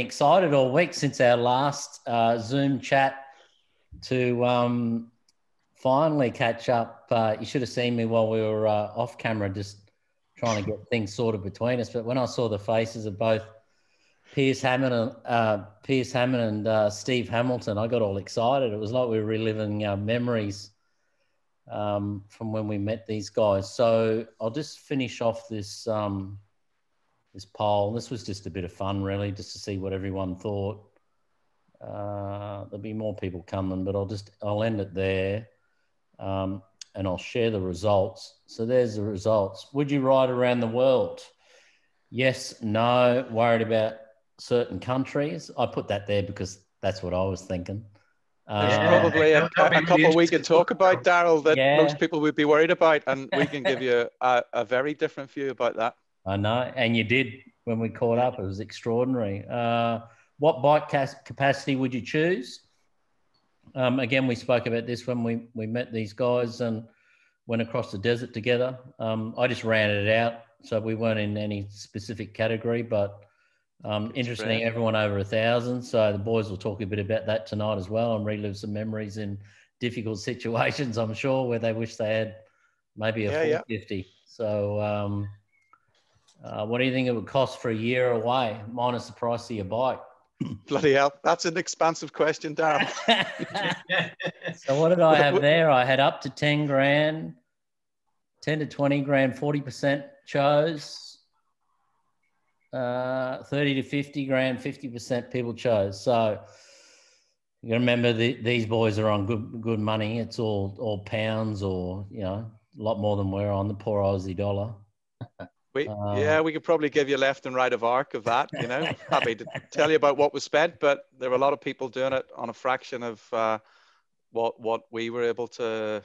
excited all week since our last Zoom chat to finally catch up. You should have seen me while we were off camera, just trying to get things sorted between us. But when I saw the faces of both Piers Hammond and Steve Hamilton, I got all excited. It was like we were reliving memories from when we met these guys. So I'll just finish off this this poll. This was just a bit of fun, really, just to see what everyone thought. There'll be more people coming, but I'll end it there, and I'll share the results. So there's the results. Would you ride around the world? Yes, no, worried about certain countries. I put that there because that's what I was thinking. There's probably a couple we could talk about, Daryl, that most people would be worried about, and we can give you a very different view about that. I know, and you did when we caught up. It was extraordinary. What bike capacity would you choose? Again, we spoke about this when we met these guys and went across the desert together. I just ran it out, so we weren't in any specific category, but interesting, everyone over 1,000. So the boys will talk a bit about that tonight as well and relive some memories in difficult situations, I'm sure, where they wish they had maybe a 450. Yeah. So what do you think it would cost for a year away, minus the price of your bike? Bloody hell, that's an expansive question, Darren. So what did I have there? I had up to 10 grand, 10 to 20 grand, 40% chose, 30 to 50 grand, 50% people chose. So you got to remember these boys are on good money. It's all pounds, or a lot more than we're on, the poor Aussie dollar. We could probably give you left and right of arc of that, Happy to tell you about what was spent, but there were a lot of people doing it on a fraction of what we were able to,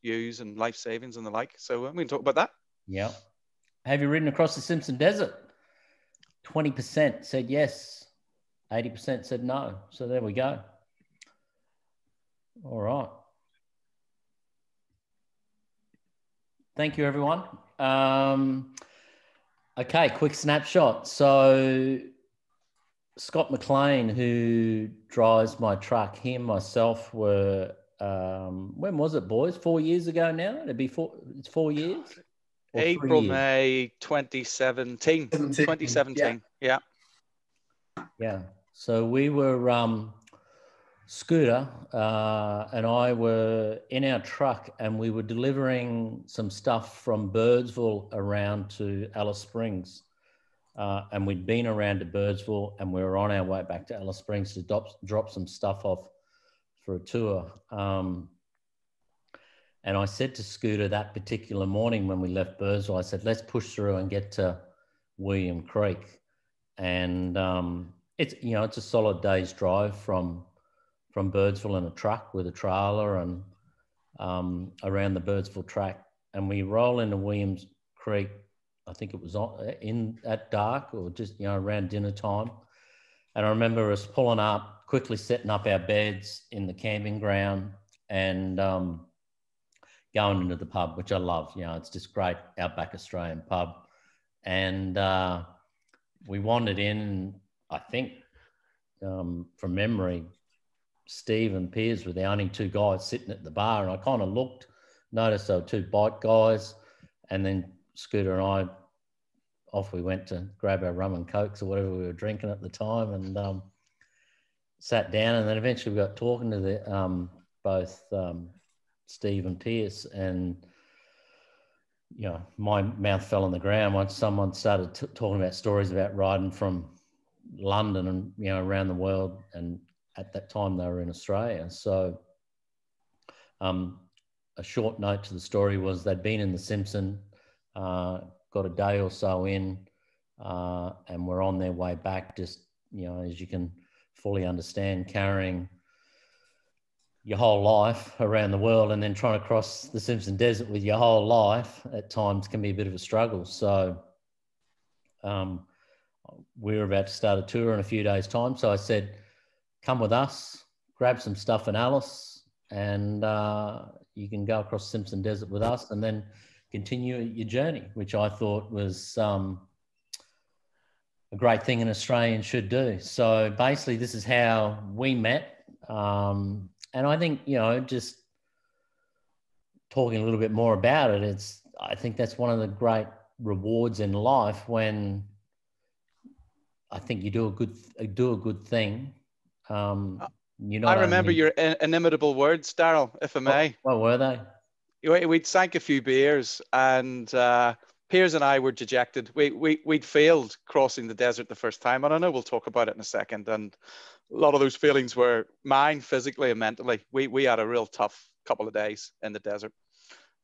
use, and life savings and the like. So we can talk about that. Yeah. Have you ridden across the Simpson Desert? 20% said yes. 80% said no. So there we go. All right. Thank you, everyone. Okay, quick snapshot. So Scott McLean, who drives my truck, he and myself were, when was it, boys? 4 years ago now? It's 4 years? April, May 2017. 2017, yeah. Yeah. So we were, Scooter and I were in our truck, and we were delivering some stuff from Birdsville around to Alice Springs. And we'd been around to Birdsville, and we were on our way back to Alice Springs to drop some stuff off for a tour. And I said to Scooter that particular morning when we left Birdsville, I said, let's push through and get to William Creek. And it's a solid day's drive from Birdsville in a truck with a trailer and around the Birdsville track. And we roll into Williams Creek. I think it was at dark, or just, around dinner time. And I remember us pulling up, quickly setting up our beds in the camping ground, and going into the pub, which I love. It's just great outback Australian pub. And we wandered in, I think, from memory, Steve and Piers were the only two guys sitting at the bar, and I kind of noticed there were two bike guys, and then Scooter and I, off we went to grab our rum and cokes or whatever we were drinking at the time, and sat down, and then eventually we got talking to both Steve and Piers, and my mouth fell on the ground once someone started talking about stories about riding from London and around the world, and at that time they were in Australia. So a short note to the story was they'd been in the Simpson, got a day or so in, and were on their way back, just, as you can fully understand, carrying your whole life around the world and then trying to cross the Simpson Desert with your whole life at times can be a bit of a struggle. So we were about to start a tour in a few days' time. So I said, come with us, grab some stuff in Alice, and you can go across Simpson Desert with us and then continue your journey, which I thought was a great thing an Australian should do. So basically, this is how we met. And I think, you know, just talking a little bit more about it, I think that's one of the great rewards in life when I think you do a good thing. I remember your inimitable words, Daryl, if I may. What were they? We'd sank a few beers, and Piers and I were dejected. We'd failed crossing the desert the first time, and I know we'll talk about it in a second. And a lot of those feelings were mine, physically and mentally. We had a real tough couple of days in the desert,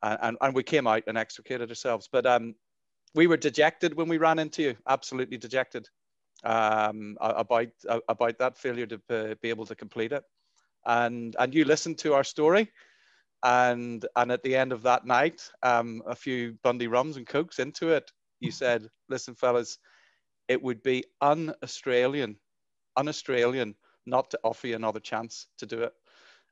and we came out and extricated ourselves. But we were dejected when we ran into you, absolutely dejected about that failure to be able to complete it. And you listened to our story. And at the end of that night, a few Bundy rums and cokes into it, you said, listen, fellas, it would be un-Australian not to offer you another chance to do it.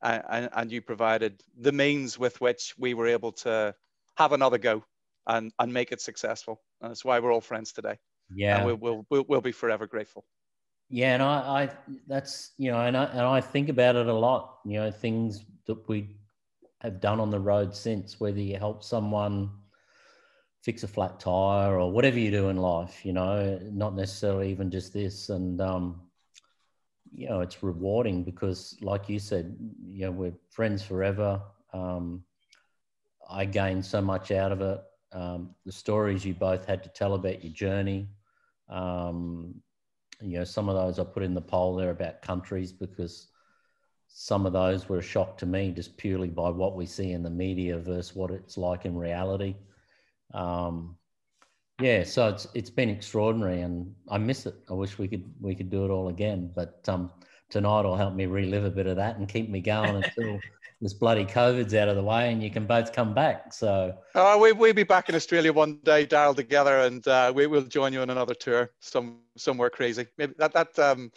And you provided the means with which we were able to have another go and make it successful. And that's why we're all friends today. Yeah. And we'll be forever grateful. Yeah. And I that's, you know, and I think about it a lot, you know, things that we have done on the road since, whether you help someone fix a flat tire or whatever you do in life, you know, not necessarily even just this. And, you know, it's rewarding because like you said, you know, we're friends forever. I gained so much out of it. The stories you both had to tell about your journey. You know, some of those I put in the poll there about countries because some of those were a shock to me just purely by what we see in the media versus what it's like in reality. Yeah, so it's been extraordinary and I miss it. I wish we could do it all again, but tonight will help me relive a bit of that and keep me going until this bloody COVID's out of the way and you can both come back. So we'll be back in Australia one day, Daryl, together, and we will join you on another tour somewhere crazy. Maybe that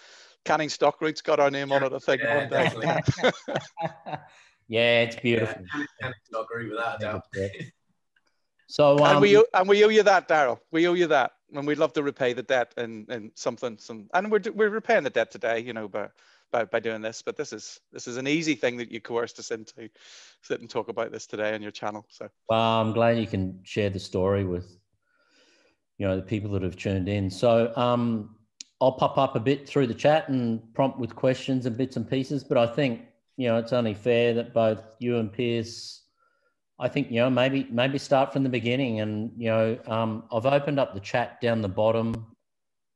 Canning Stock Route's got our name on it, I think, one day. Yeah, it's beautiful. Yeah, Canning Stock Route, without a doubt. So and we owe you that, Daryl. We owe you that, and we'd love to repay the debt and something. And we're repaying the debt today, you know, by doing this. But this is an easy thing that you coerced us into, sit and talk about this today on your channel. So I'm glad you can share the story with, you know, the people that have tuned in. So I'll pop up a bit through the chat and prompt with questions and bits and pieces. But I think, you know, it's only fair that both you and Piers, I think, you know, maybe start from the beginning. And, you know, I've opened up the chat down the bottom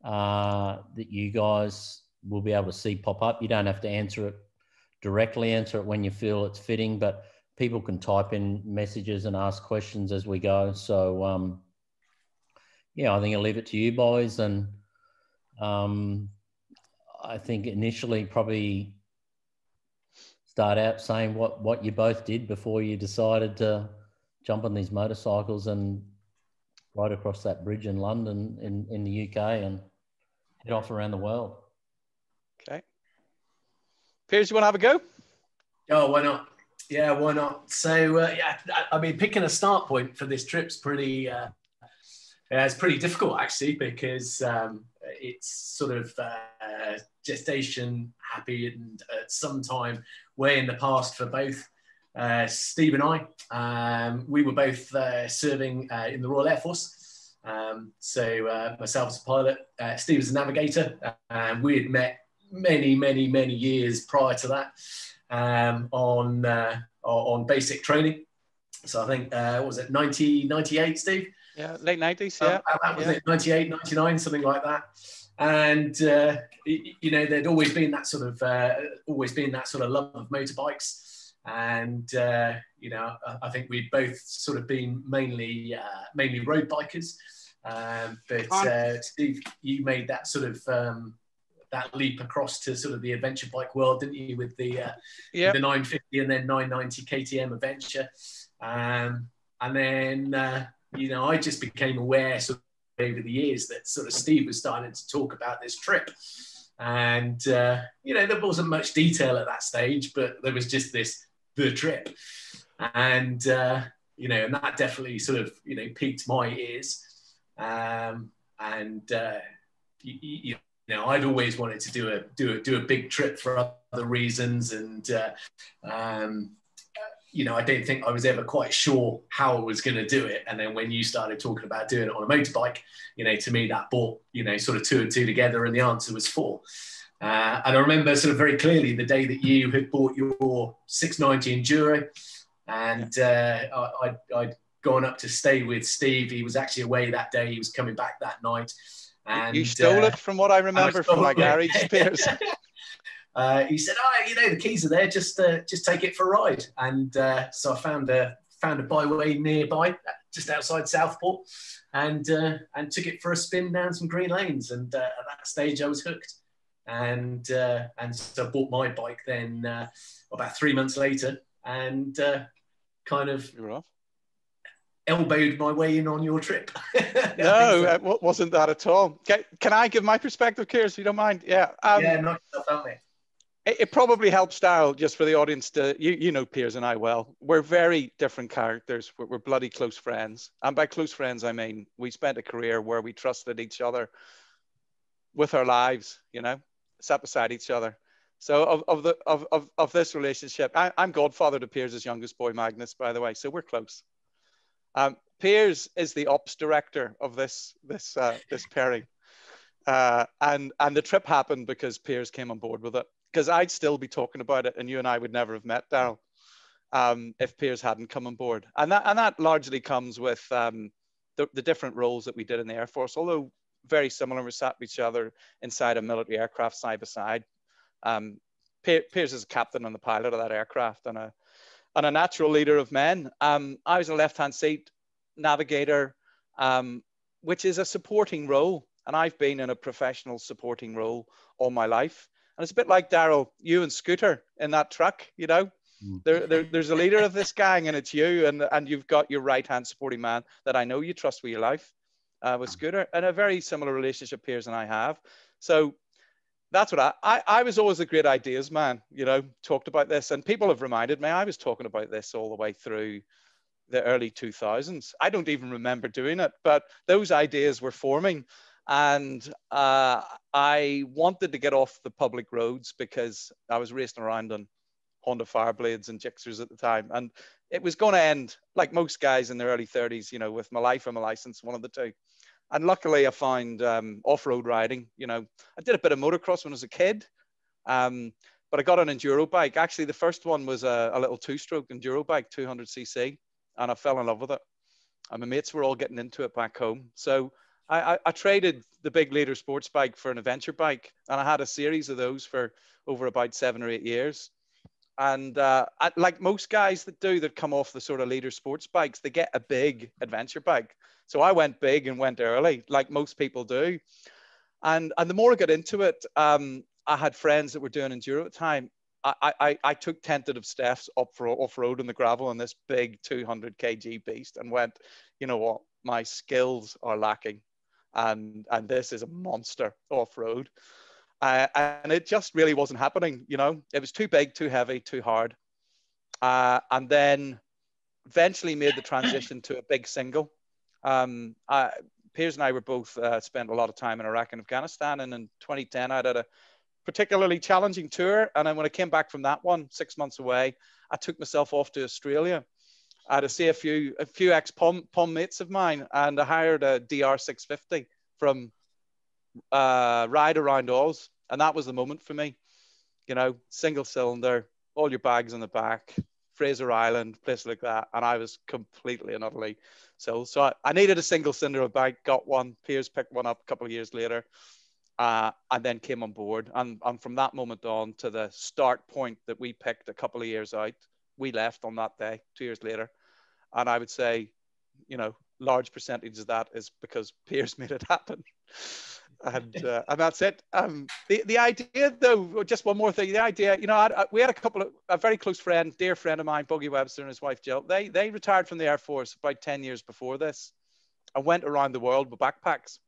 that you guys will be able to see pop up. You don't have to answer it directly, answer it when you feel it's fitting, but people can type in messages and ask questions as we go. So, yeah, I think I'll leave it to you boys. And I think initially probably start out saying what you both did before you decided to jump on these motorcycles and ride across that bridge in London in the UK and head off around the world. Okay. Piers, you want to have a go? Oh, why not? Yeah, why not? So, yeah, I mean, picking a start point for this trip's pretty... it's pretty difficult, actually, because it's sort of gestation happy and at some time way in the past for both Steve and I. We were both serving in the Royal Air Force. So myself as a pilot, Steve as a navigator. We had met many years prior to that on basic training. So I think, what was it, 1998, Steve? Yeah, late 90s, yeah. That was it, 98, 99, something like that. And, you know, there'd always been that sort of love of motorbikes. And, you know, I think we'd both sort of been mainly road bikers. But Steve, you made that sort of, that leap across to sort of the adventure bike world, didn't you, with the 950 and then 990 KTM Adventure. And then, you know, I just became aware sort of over the years that sort of Steve was starting to talk about this trip. And, you know, there wasn't much detail at that stage, but there was just the trip. And, you know, and that definitely sort of, you know, piqued my ears. And you know, I'd always wanted to do a big trip for other reasons, and you know, I don't think I was ever quite sure how I was going to do it. And then when you started talking about doing it on a motorbike, you know, to me that brought, you know, sort of two and two together, and the answer was 4. And I remember sort of very clearly the day that you had bought your 690 Enduro, and I'd gone up to stay with Steve. He was actually away that day. He was coming back that night. And you stole it from what I remember from my garage, Piers. He said, "Oh, you know, the keys are there. Just take it for a ride." And so I found a byway nearby, just outside Southport, and took it for a spin down some green lanes. And at that stage, I was hooked. And so I bought my bike then about 3 months later, and kind of elbowed my way in on your trip. No, it wasn't that at all. Can I give my perspective, Piers, if you don't mind? Yeah. Yeah, knock yourself out, mate. It probably helps, Daryl, just for the audience to, you know Piers and I well. We're very different characters. We're bloody close friends. And by close friends, I mean, we spent a career where we trusted each other with our lives, you know, sat beside each other. So of this relationship, I'm godfather to Piers' youngest boy, Magnus, by the way. So we're close. Piers is the ops director of this pairing. And the trip happened because Piers came on board with it. Because I'd still be talking about it, and you and I would never have met, Daryl, if Piers hadn't come on board. And that largely comes with the different roles that we did in the Air Force, although very similar. We sat with each other inside a military aircraft side by side. Piers is a captain and the pilot of that aircraft, and a natural leader of men. I was a left-hand seat navigator, which is a supporting role. And I've been in a professional supporting role all my life. And it's a bit like, Daryl, you and Scooter in that truck, you know. There's a leader of this gang, and it's you, and you've got your right-hand supporting man that I know you trust with your life, with Scooter, and a very similar relationship Piers and I have. So that's what I was always a great ideas man, you know, talked about this, and people have reminded me I was talking about this all the way through the early 2000s. I don't even remember doing it, but those ideas were forming. And I wanted to get off the public roads because I was racing around on Honda Fireblades and Gixxers at the time. And it was going to end, like most guys in their early 30s, you know, with my life and my license, one of the two. And luckily I found off-road riding. You know, I did a bit of motocross when I was a kid, but I got an enduro bike. Actually, the first one was a little 2-stroke enduro bike, 200cc, and I fell in love with it. And my mates were all getting into it back home. So I traded the big leader sports bike for an adventure bike, and I had a series of those for over about 7 or 8 years. And like most guys that come off the sort of leader sports bikes, they get a big adventure bike. So I went big and went early, like most people do. And the more I got into it, I had friends that were doing enduro at the time. I took tentative steps off-road in the gravel on this big 200 kg beast and went, you know what, my skills are lacking. And this is a monster off-road. And it just really wasn't happening, you know. It was too big, too heavy, too hard. And then eventually made the transition to a big single. Piers and I were both spent a lot of time in Iraq and Afghanistan. And in 2010, I had a particularly challenging tour. And then when I came back from that one, 6 months away, I took myself off to Australia. I had to see a few ex-pom mates of mine, and I hired a DR650 from Ride Around Oz. And that was the moment for me, you know, single cylinder, all your bags on the back, Fraser Island, place like that. And I was completely and utterly so I needed a single cylinder bike, got one. Piers picked one up a couple of years later, and then came on board. And from that moment on to the start point that we picked a couple of years out, we left on that day, 2 years later. And I would say, you know, large percentage of that is because Piers made it happen. And that's it. The idea, though, just one more thing. The idea, you know, we had a very close friend, dear friend of mine, Buggy Webster, and his wife Jill. They retired from the Air Force about 10 years before this, and went around the world with backpacks.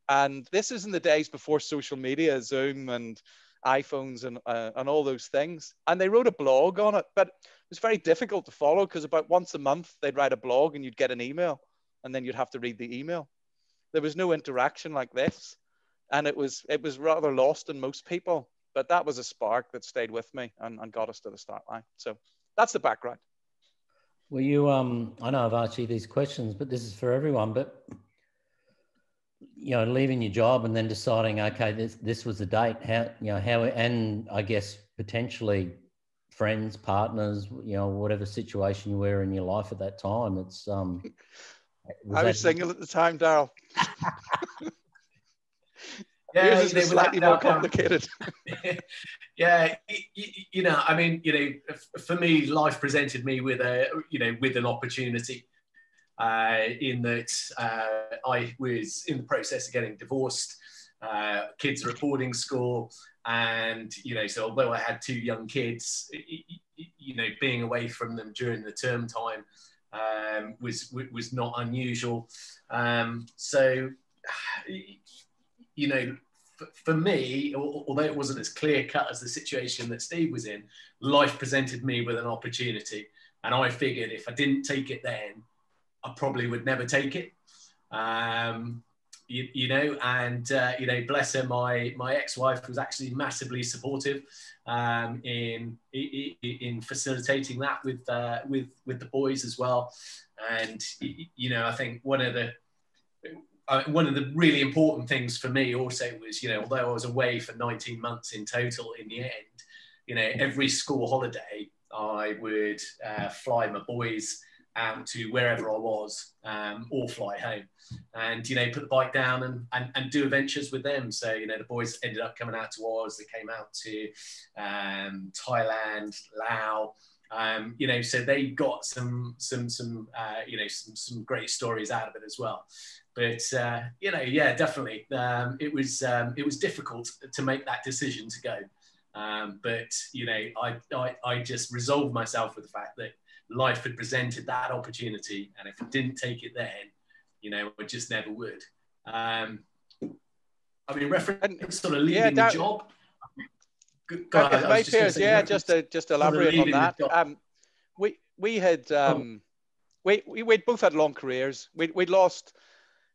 And this is in the days before social media, Zoom and iPhones and all those things. And they wrote a blog on it, but it was very difficult to follow because about once a month they'd write a blog and you'd get an email, and then you'd have to read the email. There was no interaction like this. And it was rather lost in most people, but that was a spark that stayed with me and got us to the start line. So that's the background. Well, you, I know I've asked you these questions, but this is for everyone. But you know, leaving your job and then deciding, okay, this was the date. And I guess potentially friends, partners, you know, whatever situation you were in your life at that time. It's I was single at the time, Daryl. Yeah, yours is slightly more complicated. Yeah, you know, I mean, you know, for me, life presented me with an opportunity. In that I was in the process of getting divorced, kids are at boarding school, and you know, so although I had 2 young kids, you know, being away from them during the term time was not unusual. So, you know, for me, although it wasn't as clear cut as the situation that Steve was in, life presented me with an opportunity, and I figured if I didn't take it then, I probably would never take it. You know, and you know, bless her, my ex-wife was actually massively supportive in facilitating that with the boys as well. And you know, I think one of the really important things for me also was, you know, although I was away for 19 months in total, in the end, you know, every school holiday I would fly my boys out to wherever I was, or fly home, and you know, put the bike down and do adventures with them. So you know, the boys ended up coming out to Oz. They came out to Thailand, Laos. You know, so they got some you know, some great stories out of it as well. But you know, yeah, definitely, it was difficult to make that decision to go. But you know, I just resolved myself with the fact that life had presented that opportunity, and if I didn't take it then, you know, I just never would. I mean, reference sort of leaving the job. Piers, yeah, just to elaborate on that. We'd both had long careers. We'd lost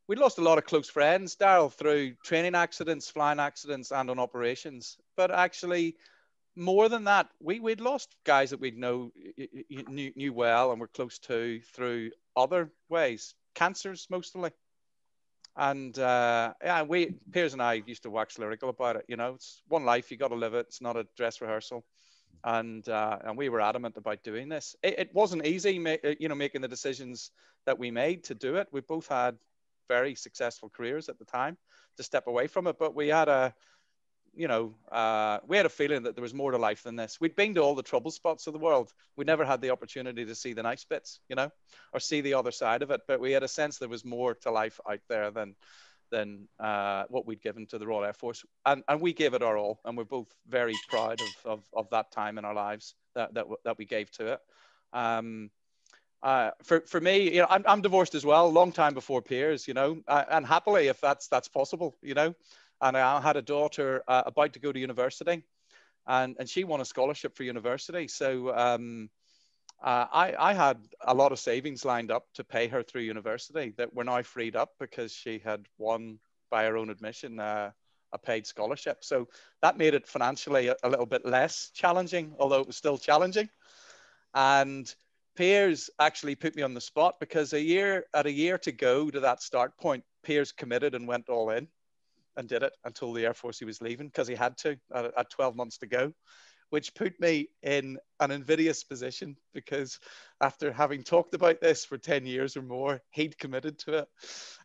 a lot of close friends, Daryl, through training accidents, flying accidents, and on operations. But actually, more than that, we'd lost guys that we'd knew well and were close to through other ways, cancers mostly. And yeah, Piers and I used to wax lyrical about it. You know, it's one life, you got to live it. It's not a dress rehearsal. And we were adamant about doing this. It wasn't easy, you know, making the decisions that we made to do it. We both had very successful careers at the time to step away from it, but we had a feeling that there was more to life than this. We'd been to all the trouble spots of the world. We never had the opportunity to see the nice bits, you know, or see the other side of it. But we had a sense there was more to life out there than what we'd given to the Royal Air Force. And we gave it our all. And we're both very proud of that time in our lives that we gave to it. For me, you know, I'm divorced as well, long time before Piers, you know, and happily, if that's possible, you know. And I had a daughter about to go to university, and she won a scholarship for university. So I had a lot of savings lined up to pay her through university that were now freed up because she had won, by her own admission, a paid scholarship. So that made it financially a little bit less challenging, although it was still challenging. And Piers actually put me on the spot because a year to go to that start point, Piers committed and went all in and did it and told the Air Force he was leaving because he had to at 12 months to go, which put me in an invidious position because after having talked about this for 10 years or more, he'd committed to it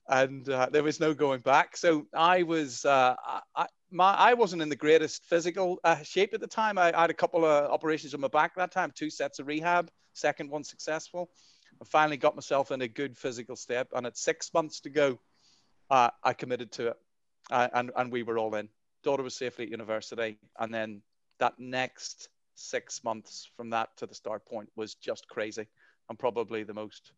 and there was no going back. So I wasn't in the greatest physical shape at the time. I had a couple of operations on my back that time, 2 sets of rehab, second one successful. I finally got myself in a good physical state, and at 6 months to go, I committed to it. And we were all in. Daughter was safely at university, and then that next 6 months from that to the start point was just crazy, and probably the most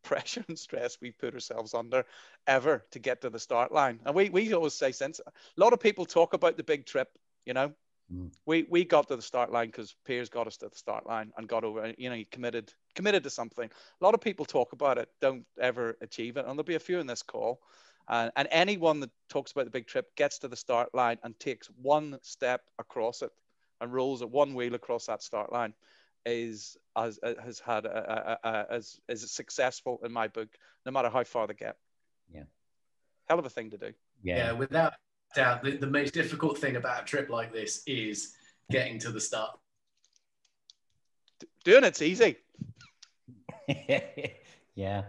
pressure and stress we've put ourselves under ever to get to the start line. And we always say, since a lot of people talk about the big trip, you know, we got to the start line because Piers got us to the start line and got over, you know, he committed to something. A lot of people talk about it, don't ever achieve it, and there'll be a few in this call. And anyone that talks about the big trip gets to the start line and takes one step across it and rolls at one wheel across that start line is successful in my book, no matter how far they get. Yeah. Hell of a thing to do. Yeah, without doubt, the most difficult thing about a trip like this is getting to the start. Doing it's easy. Yeah.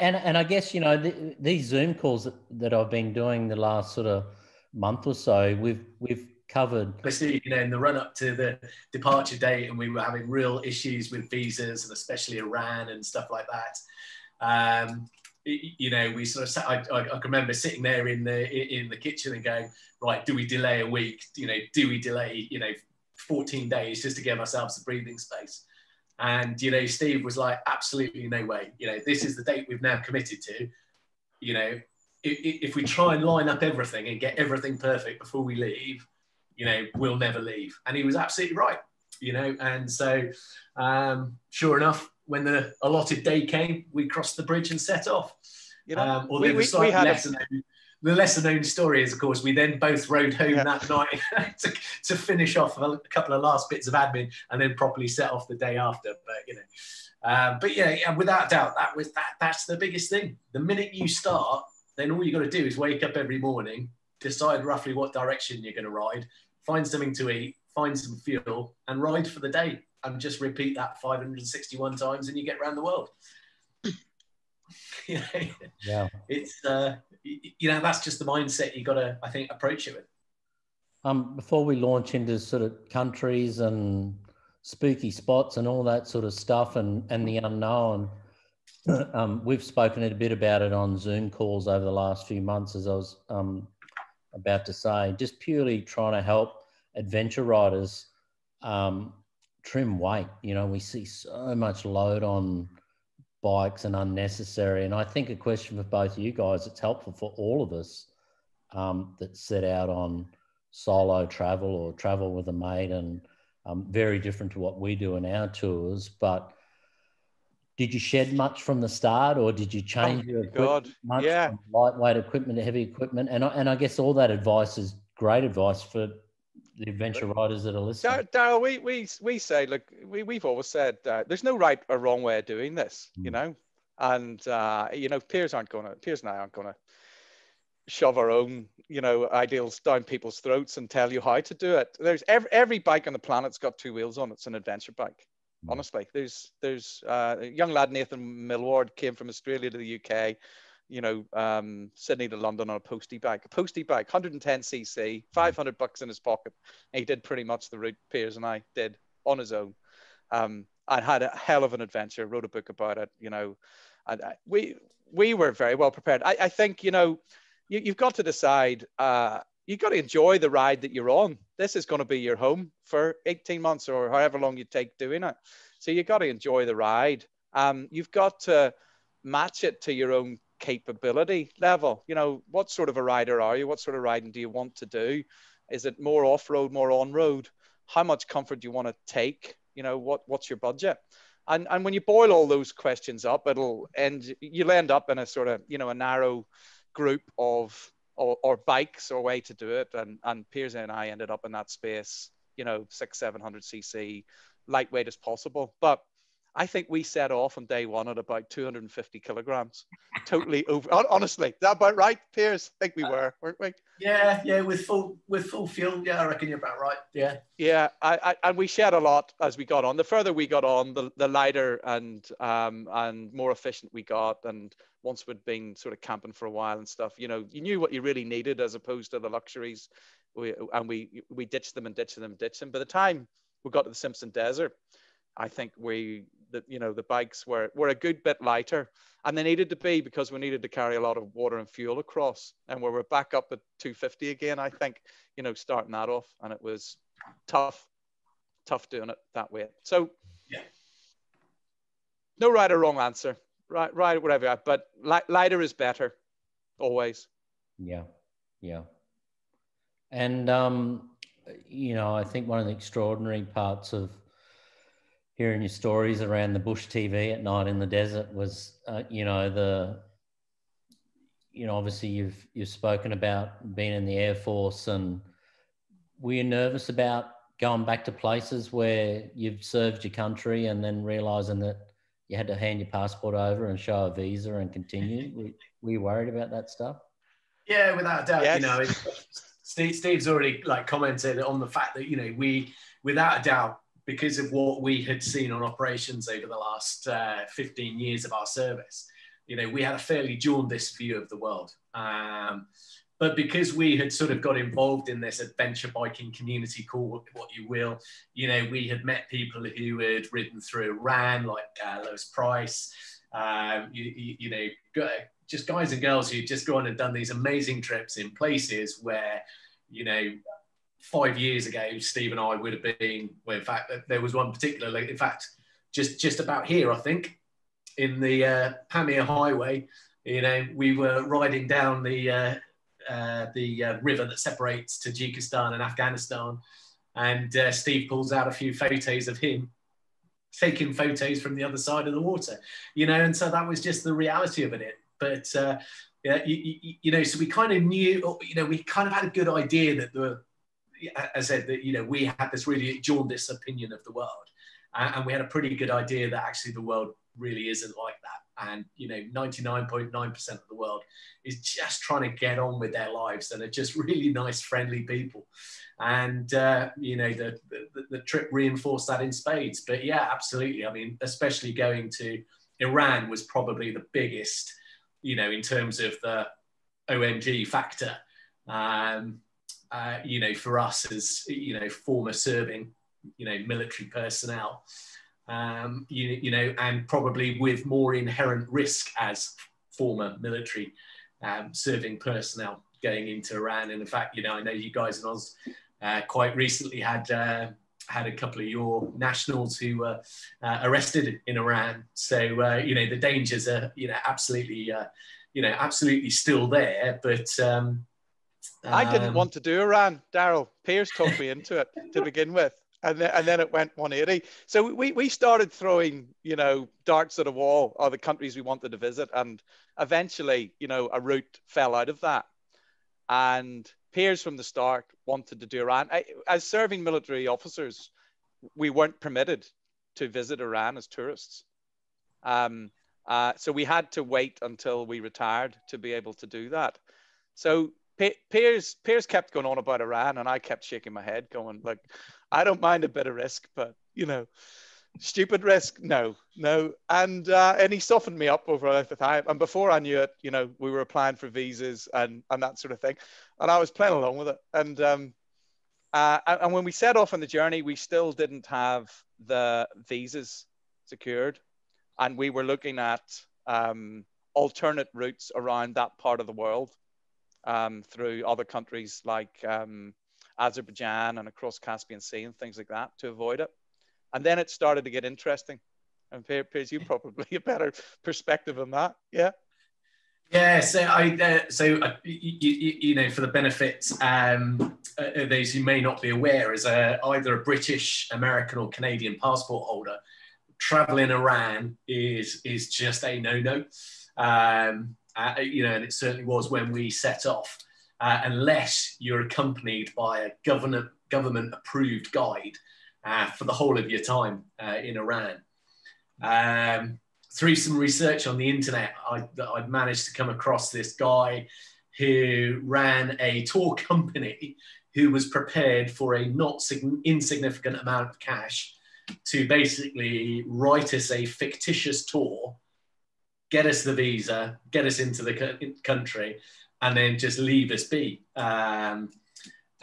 And I guess, you know, these Zoom calls that I've been doing the last sort of month or so, we've covered. Especially, you know, in the run up to the departure date, and we were having real issues with visas, and especially Iran and stuff like that. You know, we sort of sat, I can remember sitting there in the kitchen and going, right, do we delay a week? You know, do we delay, 14 days just to give ourselves the breathing space? And, you know, Steve was like, absolutely no way. You know, this is the date we've now committed to. You know, if we try and line up everything and get everything perfect before we leave, you know, we'll never leave. And he was absolutely right, you know. And so, sure enough, when the allotted day came, we crossed the bridge and set off. You know, although the lesser known story is, of course, we then both rode home that night to finish off a couple of last bits of admin and then properly set off the day after. But yeah, without doubt, that's the biggest thing. The minute you start, then all you got to do is wake up every morning, decide roughly what direction you're going to ride, find something to eat, find some fuel, and ride for the day. And just repeat that 561 times, and you get around the world. Yeah, it's that's just the mindset you got to, I think, approach it with. Before we launch into sort of countries and spooky spots and all that sort of stuff and the unknown, we've spoken a bit about it on Zoom calls over the last few months, as I was about to say, just purely trying to help adventure riders trim weight. You know, we see so much load on bikes and unnecessary. And I think a question for both of you guys, it's helpful for all of us that set out on solo travel or travel with a mate, and very different to what we do in our tours. But did you shed much from the start, or did you change your equipment much from lightweight equipment to heavy equipment? And I guess all that advice is great advice for the adventure riders that are listening. Daryl, we say, look, we've always said there's no right or wrong way of doing this, you know, and you know, Piers and I aren't gonna shove our own, you know, ideals down people's throats and tell you how to do it. There's every bike on the planet's got two wheels on it. It's an adventure bike. Honestly, there's a young lad, Nathan Millward, came from Australia to the UK. You know, Sydney to London on a postie bike, 110cc, $500 in his pocket. And he did pretty much the route Piers and I did on his own. And had a hell of an adventure, wrote a book about it, you know, and we were very well prepared. I think, you know, you've got to decide, you've got to enjoy the ride that you're on. This is going to be your home for 18 months or however long you take doing it. So you've got to enjoy the ride. You've got to match it to your own capability level. You know, what sort of a rider are you? What sort of riding do you want to do? Is it more off-road, more on-road? How much comfort do you want to take? You know, what's your budget? And when you boil all those questions up, you'll end up in a sort of, you know, a narrow group of or bikes or way to do it. And Piers and I ended up in that space, you know, 600-700cc, lightweight as possible. But I think we set off on day one at about 250 kilograms. Totally over. Honestly, is that about right, Piers? I think we were, weren't we? Yeah, with full fuel. Yeah, I reckon you're about right. Yeah. Yeah, and we shed a lot as we got on. The further we got on, the lighter and more efficient we got. And once we'd been sort of camping for a while and stuff, you know, you knew what you really needed as opposed to the luxuries. We ditched them. By the time we got to the Simpson Desert, I think the bikes were a good bit lighter, and they needed to be, because we needed to carry a lot of water and fuel across, and we were back up at 250 again, I think, you know, starting that off, and it was tough doing it that way. So yeah, no right or wrong answer, right, whatever, but lighter is better, always. Yeah. And you know, I think one of the extraordinary parts of hearing your stories around the bush TV at night in the desert was, you know, you know, obviously you've spoken about being in the Air Force, and were you nervous about going back to places where you've served your country and then realising that you had to hand your passport over and show a visa and continue? Were you worried about that stuff? Yeah, without a doubt. Yes. You know, Steve's already like commented on the fact that, you know, we, without a doubt, because of what we had seen on operations over the last 15 years of our service, you know, we had a fairly jaundiced view of the world. But because we had sort of got involved in this adventure biking community, call it what you will, you know, we had met people who had ridden through Iran, like Lewis Price, you know, just guys and girls who'd just gone and done these amazing trips in places where, you know, 5 years ago, Steve and I would have been, well, in fact, there was one particular, in fact, just about here, I think, in the Pamir Highway, you know, we were riding down the river that separates Tajikistan and Afghanistan, and Steve pulls out a few photos of him taking photos from the other side of the water, you know, and so that was just the reality of it. But yeah, you know, so we kind of knew, you know, we kind of had a good idea that as I said, that, you know, we had this really jaundiced opinion of the world, and we had a pretty good idea that actually the world really isn't like that. And, you know, 99.9% of the world is just trying to get on with their lives and are just really nice, friendly people. And, you know, the trip reinforced that in spades. But yeah, absolutely. I mean, especially going to Iran was probably the biggest, you know, in terms of the OMG factor, you know, for us as, you know, former serving, you know, military personnel. You know, and probably with more inherent risk as former military serving personnel going into Iran. And in fact, you know, I know you guys and Oz quite recently had a couple of your nationals who were arrested in Iran. So, you know, the dangers are, you know, absolutely still there. But I didn't want to do Iran, Daryl. Piers talked me into it to begin with. And then it went 180. So we started throwing, you know, darts at a wall of the countries we wanted to visit. And eventually, you know, a route fell out of that. And Piers from the start wanted to do Iran. As serving military officers, we weren't permitted to visit Iran as tourists. So we had to wait until we retired to be able to do that. So Piers kept going on about Iran, and I kept shaking my head going, like, I don't mind a bit of risk, but, you know, stupid risk, no. And he softened me up over the time. And before I knew it, you know, we were applying for visas and that sort of thing. And I was playing along with it. And when we set off on the journey, we still didn't have the visas secured. And we were looking at alternate routes around that part of the world. Through other countries like Azerbaijan and across Caspian Sea and things like that to avoid it. And then it started to get interesting. And Piers, you probably a better perspective on that. Yeah. Yeah, so you know, for the benefit of those who may not be aware, as either a British, American, or Canadian passport holder, traveling Iran is just a no-no. You know, and it certainly was when we set off, unless you're accompanied by a government-approved guide for the whole of your time in Iran. Through some research on the internet, I'd managed to come across this guy who ran a tour company who was prepared for a not insignificant amount of cash to basically write us a fictitious tour, get us the visa, get us into the country, and then just leave us be. You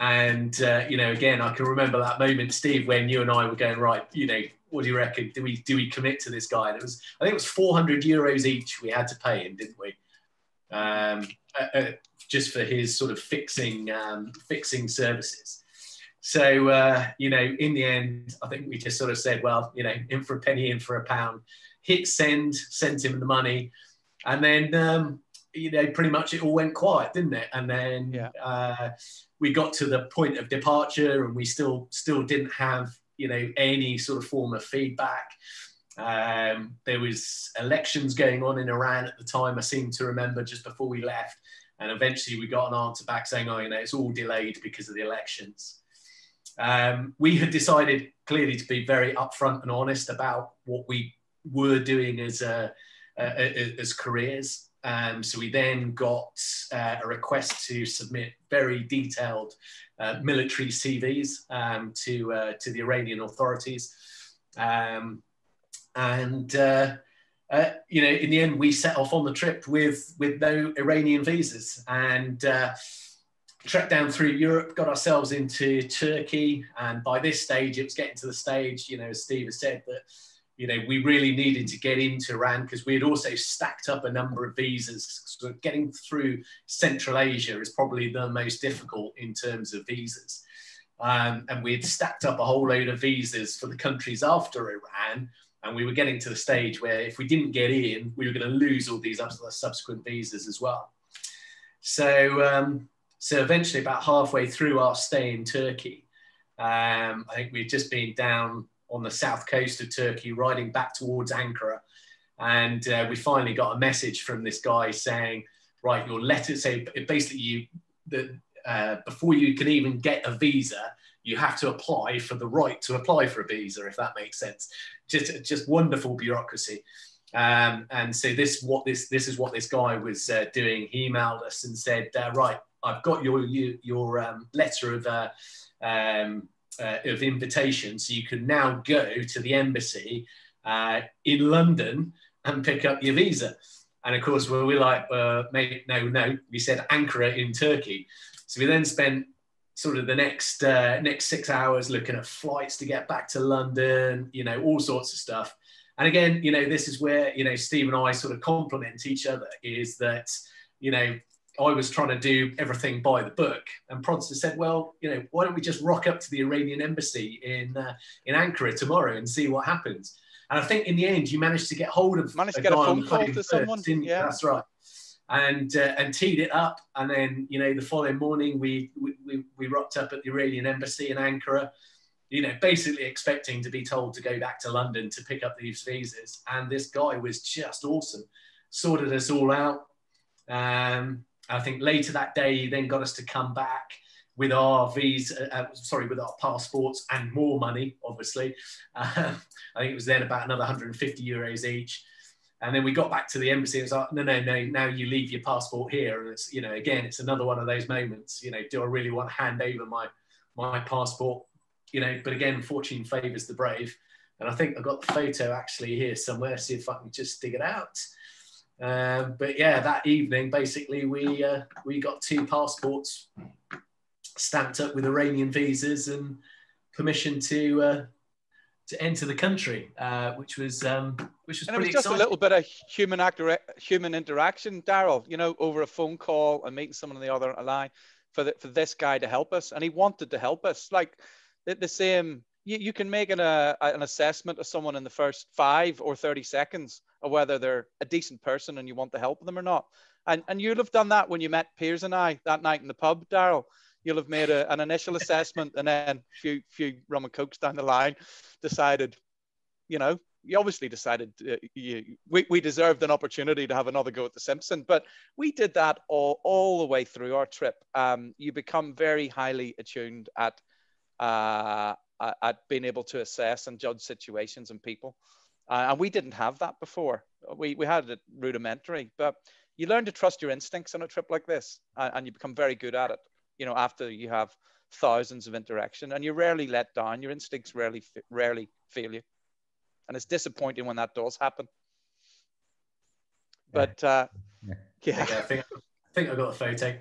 know, again, I can remember that moment, Steve, when you and I were going, right, you know, what do you reckon? Do we commit to this guy? And I think it was 400 euros each we had to pay him, didn't we? Just for his sort of fixing services. So, you know, in the end, I think we just sort of said, well, you know, in for a penny, in for a pound. Hit send, sent him the money, and then you know, pretty much it all went quiet, didn't it? And then we got to the point of departure, and we still didn't have, you know, any sort of form of feedback. There was elections going on in Iran at the time, I seem to remember, just before we left. And eventually we got an answer back saying, oh, you know, it's all delayed because of the elections. We had decided clearly to be very upfront and honest about what we were doing as careers. So we then got a request to submit very detailed military CVs to the Iranian authorities. You know, in the end, we set off on the trip with no Iranian visas, and trekked down through Europe, got ourselves into Turkey. And by this stage, it was getting to the stage, you know, as Steve has said, that, you know, we really needed to get into Iran because we had also stacked up a number of visas. So getting through Central Asia is probably the most difficult in terms of visas. And we had stacked up a whole load of visas for the countries after Iran. And we were getting to the stage where if we didn't get in, we were going to lose all these other subsequent visas as well. So, so eventually, about halfway through our stay in Turkey, I think we'd just been down on the south coast of Turkey, riding back towards Ankara. And we finally got a message from this guy saying, right, your letter, say basically before you can even get a visa, you have to apply for the right to apply for a visa, if that makes sense. Just wonderful bureaucracy. And so this is what this guy was doing. He emailed us and said, right, I've got your letter of invitation, so you can now go to the embassy in London and pick up your visa. And of course, we're like, mate, no. We said Ankara in Turkey. So we then spent sort of the next 6 hours looking at flights to get back to London, you know, all sorts of stuff. And again, you know, this is where, you know, Steve and I sort of complement each other, is that, you know, I was trying to do everything by the book, and Prodster said, well, you know, why don't we just rock up to the Iranian embassy in Ankara tomorrow and see what happens? And I think in the end, you managed to get hold of a phone call to someone. Yeah, that's right. And teed it up, and then, you know, the following morning we rocked up at the Iranian embassy in Ankara, you know, basically expecting to be told to go back to London to pick up these visas. And this guy was just awesome, sorted us all out. I think later that day, he then got us to come back with our with our passports and more money, obviously. I think it was then about another 150 euros each. And then we got back to the embassy. It was like, no, now you leave your passport here. And it's, you know, again, it's another one of those moments, you know, do I really want to hand over my passport? You know, but again, fortune favors the brave. And I think I've got the photo actually here somewhere. See if I can just dig it out. But yeah, that evening, basically, we got 2 passports stamped up with Iranian visas and permission to enter the country, which was and pretty it was just exciting. a little bit of human interaction, Daryl, you know, over a phone call and meeting someone on the other line for this guy to help us. And he wanted to help us. Like the same, you can make an assessment of someone in the first 5 or 30 seconds of whether they're a decent person and you want to help them or not. And you'll have done that when you met Piers and I that night in the pub, Daryl. You'll have made an initial assessment, and then a few rum and cokes down the line, decided, you know, you obviously decided we deserved an opportunity to have another go at the Simpson. But we did that all the way through our trip. You become very highly attuned at being able to assess and judge situations and people. And we didn't have that before. We had it rudimentary, but you learn to trust your instincts on a trip like this, and you become very good at it, you know, after you have thousands of interaction, and you're rarely let down. Your instincts rarely fail you. And it's disappointing when that does happen. But yeah, I think I got a photo.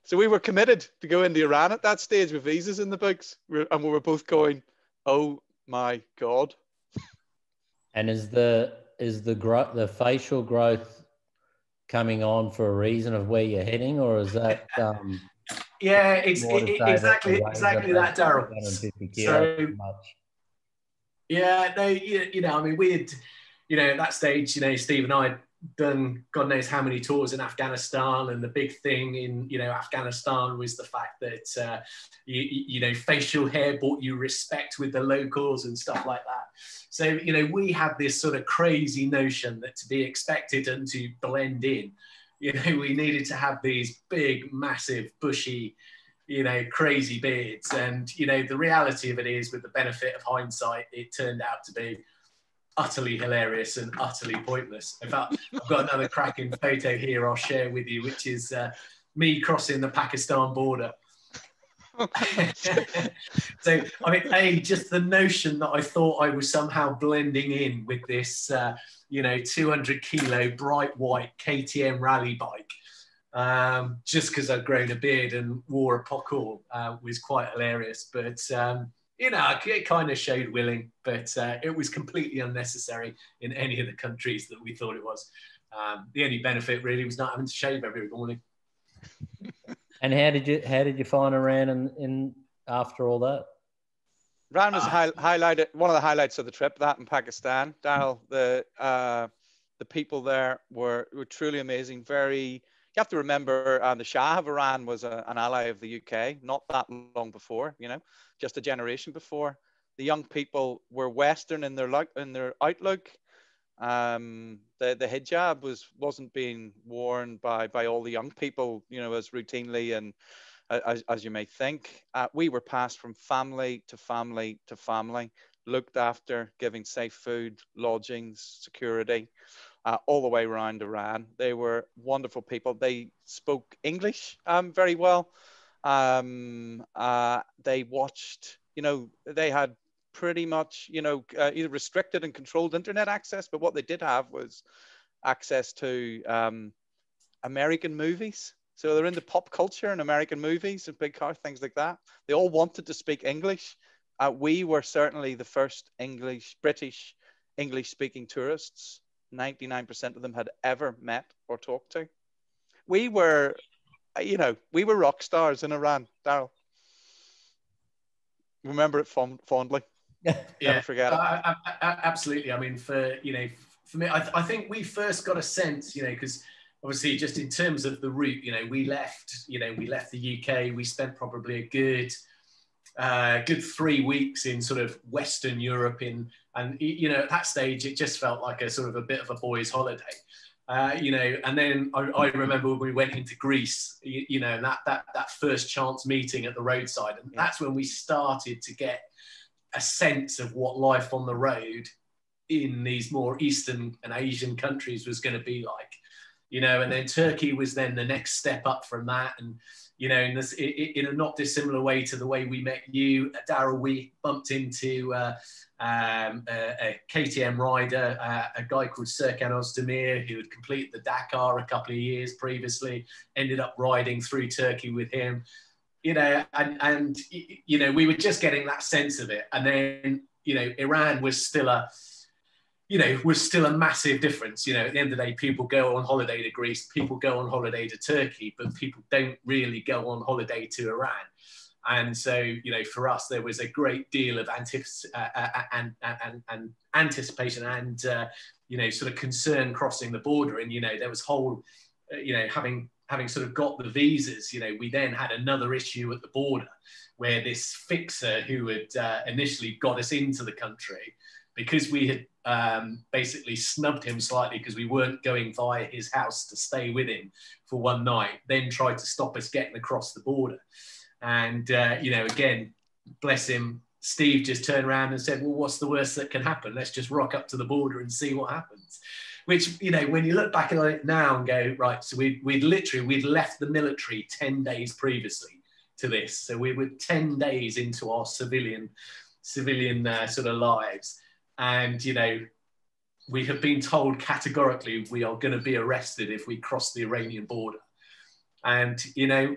So we were committed to go into Iran at that stage with visas in the books, and we were both going, oh my God. And is the facial growth coming on for a reason of where you're heading, or is that yeah, it's exactly that, Daryl. So yeah, no, you know, I mean, we had, you know, at that stage, you know, Steve and I done God knows how many tours in Afghanistan, and the big thing in, you know, Afghanistan was the fact that you know, facial hair brought you respect with the locals and stuff like that. So, you know, we had this sort of crazy notion that to be expected and to blend in, you know, we needed to have these big, massive, bushy, you know, crazy beards. And, you know, the reality of it is, with the benefit of hindsight, it turned out to be utterly hilarious and utterly pointless. In fact, I've got another cracking photo here I'll share with you, which is me crossing the Pakistan border. So, I mean, just the notion that I thought I was somehow blending in with this, you know, 200 kilo bright white KTM rally bike, just because I'd grown a beard and wore a pockle, was quite hilarious. But, you know, it kind of showed willing, but it was completely unnecessary in any of the countries that we thought it was. The only benefit really was not having to shave every morning. And how did you find Iran in after all that? Iran was highlighted, one of the highlights of the trip, that in Pakistan. Daryl, the people there were truly amazing. You have to remember, the Shah of Iran was an ally of the UK not that long before, you know, just a generation before. The young people were Western in their outlook. The hijab wasn't being worn by all the young people, you know, as routinely and as you may think. We were passed from family to family to family, looked after, giving safe food, lodgings, security, all the way around Iran. They were wonderful people. They spoke English very well. They watched, you know, they had pretty much, you know, either restricted and controlled internet access, but what they did have was access to American movies. So they're into pop culture and American movies and big cars, things like that. They all wanted to speak English. We were certainly the first British English-speaking tourists 99% of them had ever met or talked to. We were, you know, we were rock stars in Iran, Daryl. Remember it fondly. Never forget it. Absolutely. I mean, for me, I think we first got a sense, you know, because obviously just in terms of the route, you know, we left the UK. We spent probably a good 3 weeks in sort of Western Europe and you know, at that stage, it just felt like a sort of a bit of a boys' holiday. You know, and then I remember when we went into Greece, you know, that first chance meeting at the roadside. And that's when we started to get a sense of what life on the road in these more Eastern and Asian countries was going to be like, you know. And then Turkey was then the next step up from that. And, you know, in a not dissimilar way to the way we met you, Daryl, we bumped into a KTM rider, a guy called Serkan Özdemir, who had completed the Dakar a couple of years previously, ended up riding through Turkey with him, you know, and you know, we were just getting that sense of it. And then, you know, Iran was still a massive difference. You know, at the end of the day, people go on holiday to Greece, people go on holiday to Turkey, but people don't really go on holiday to Iran. And so, you know, for us, there was a great deal of anticipation and, you know, sort of concern crossing the border. And, you know, there was whole, you know, having sort of got the visas, you know, we then had another issue at the border where this fixer who had initially got us into the country, because we had basically snubbed him slightly because we weren't going via his house to stay with him for one night, then tried to stop us getting across the border. And, you know, again, bless him, Steve just turned around and said, well, what's the worst that can happen? Let's just rock up to the border and see what happens. Which, you know, when you look back at it now and go, right, so we'd left the military 10 days previously to this. So we were 10 days into our civilian sort of lives. And, you know, we have been told categorically we are going to be arrested if we cross the Iranian border. And, you know,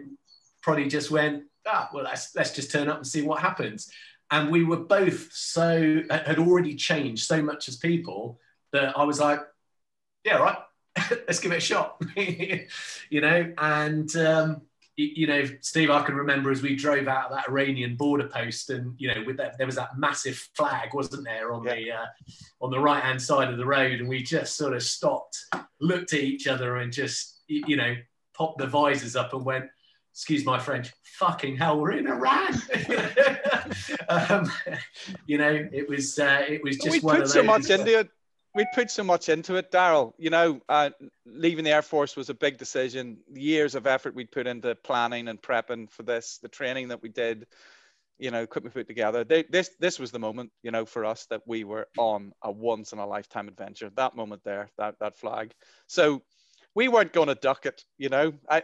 probably just went, well, let's just turn up and see what happens. And we were both had already changed so much as people that I was like, yeah, right, let's give it a shot, you know. And, Steve, I can remember as we drove out of that Iranian border post, and with that, there was that massive flag, wasn't there, on the right hand side of the road, and we just sort of stopped, looked at each other, and just popped the visors up and went, excuse my French, fucking hell, we're in Iran. It was just one of those. So much into it. We put so much into it, Daryl. Leaving the Air Force was a big decision. Years of effort we'd put into planning and prepping for this, the training that we did, equipment put together. This was the moment, for us, that we were on a once in a lifetime adventure. That moment there, that flag. So we weren't going to duck it,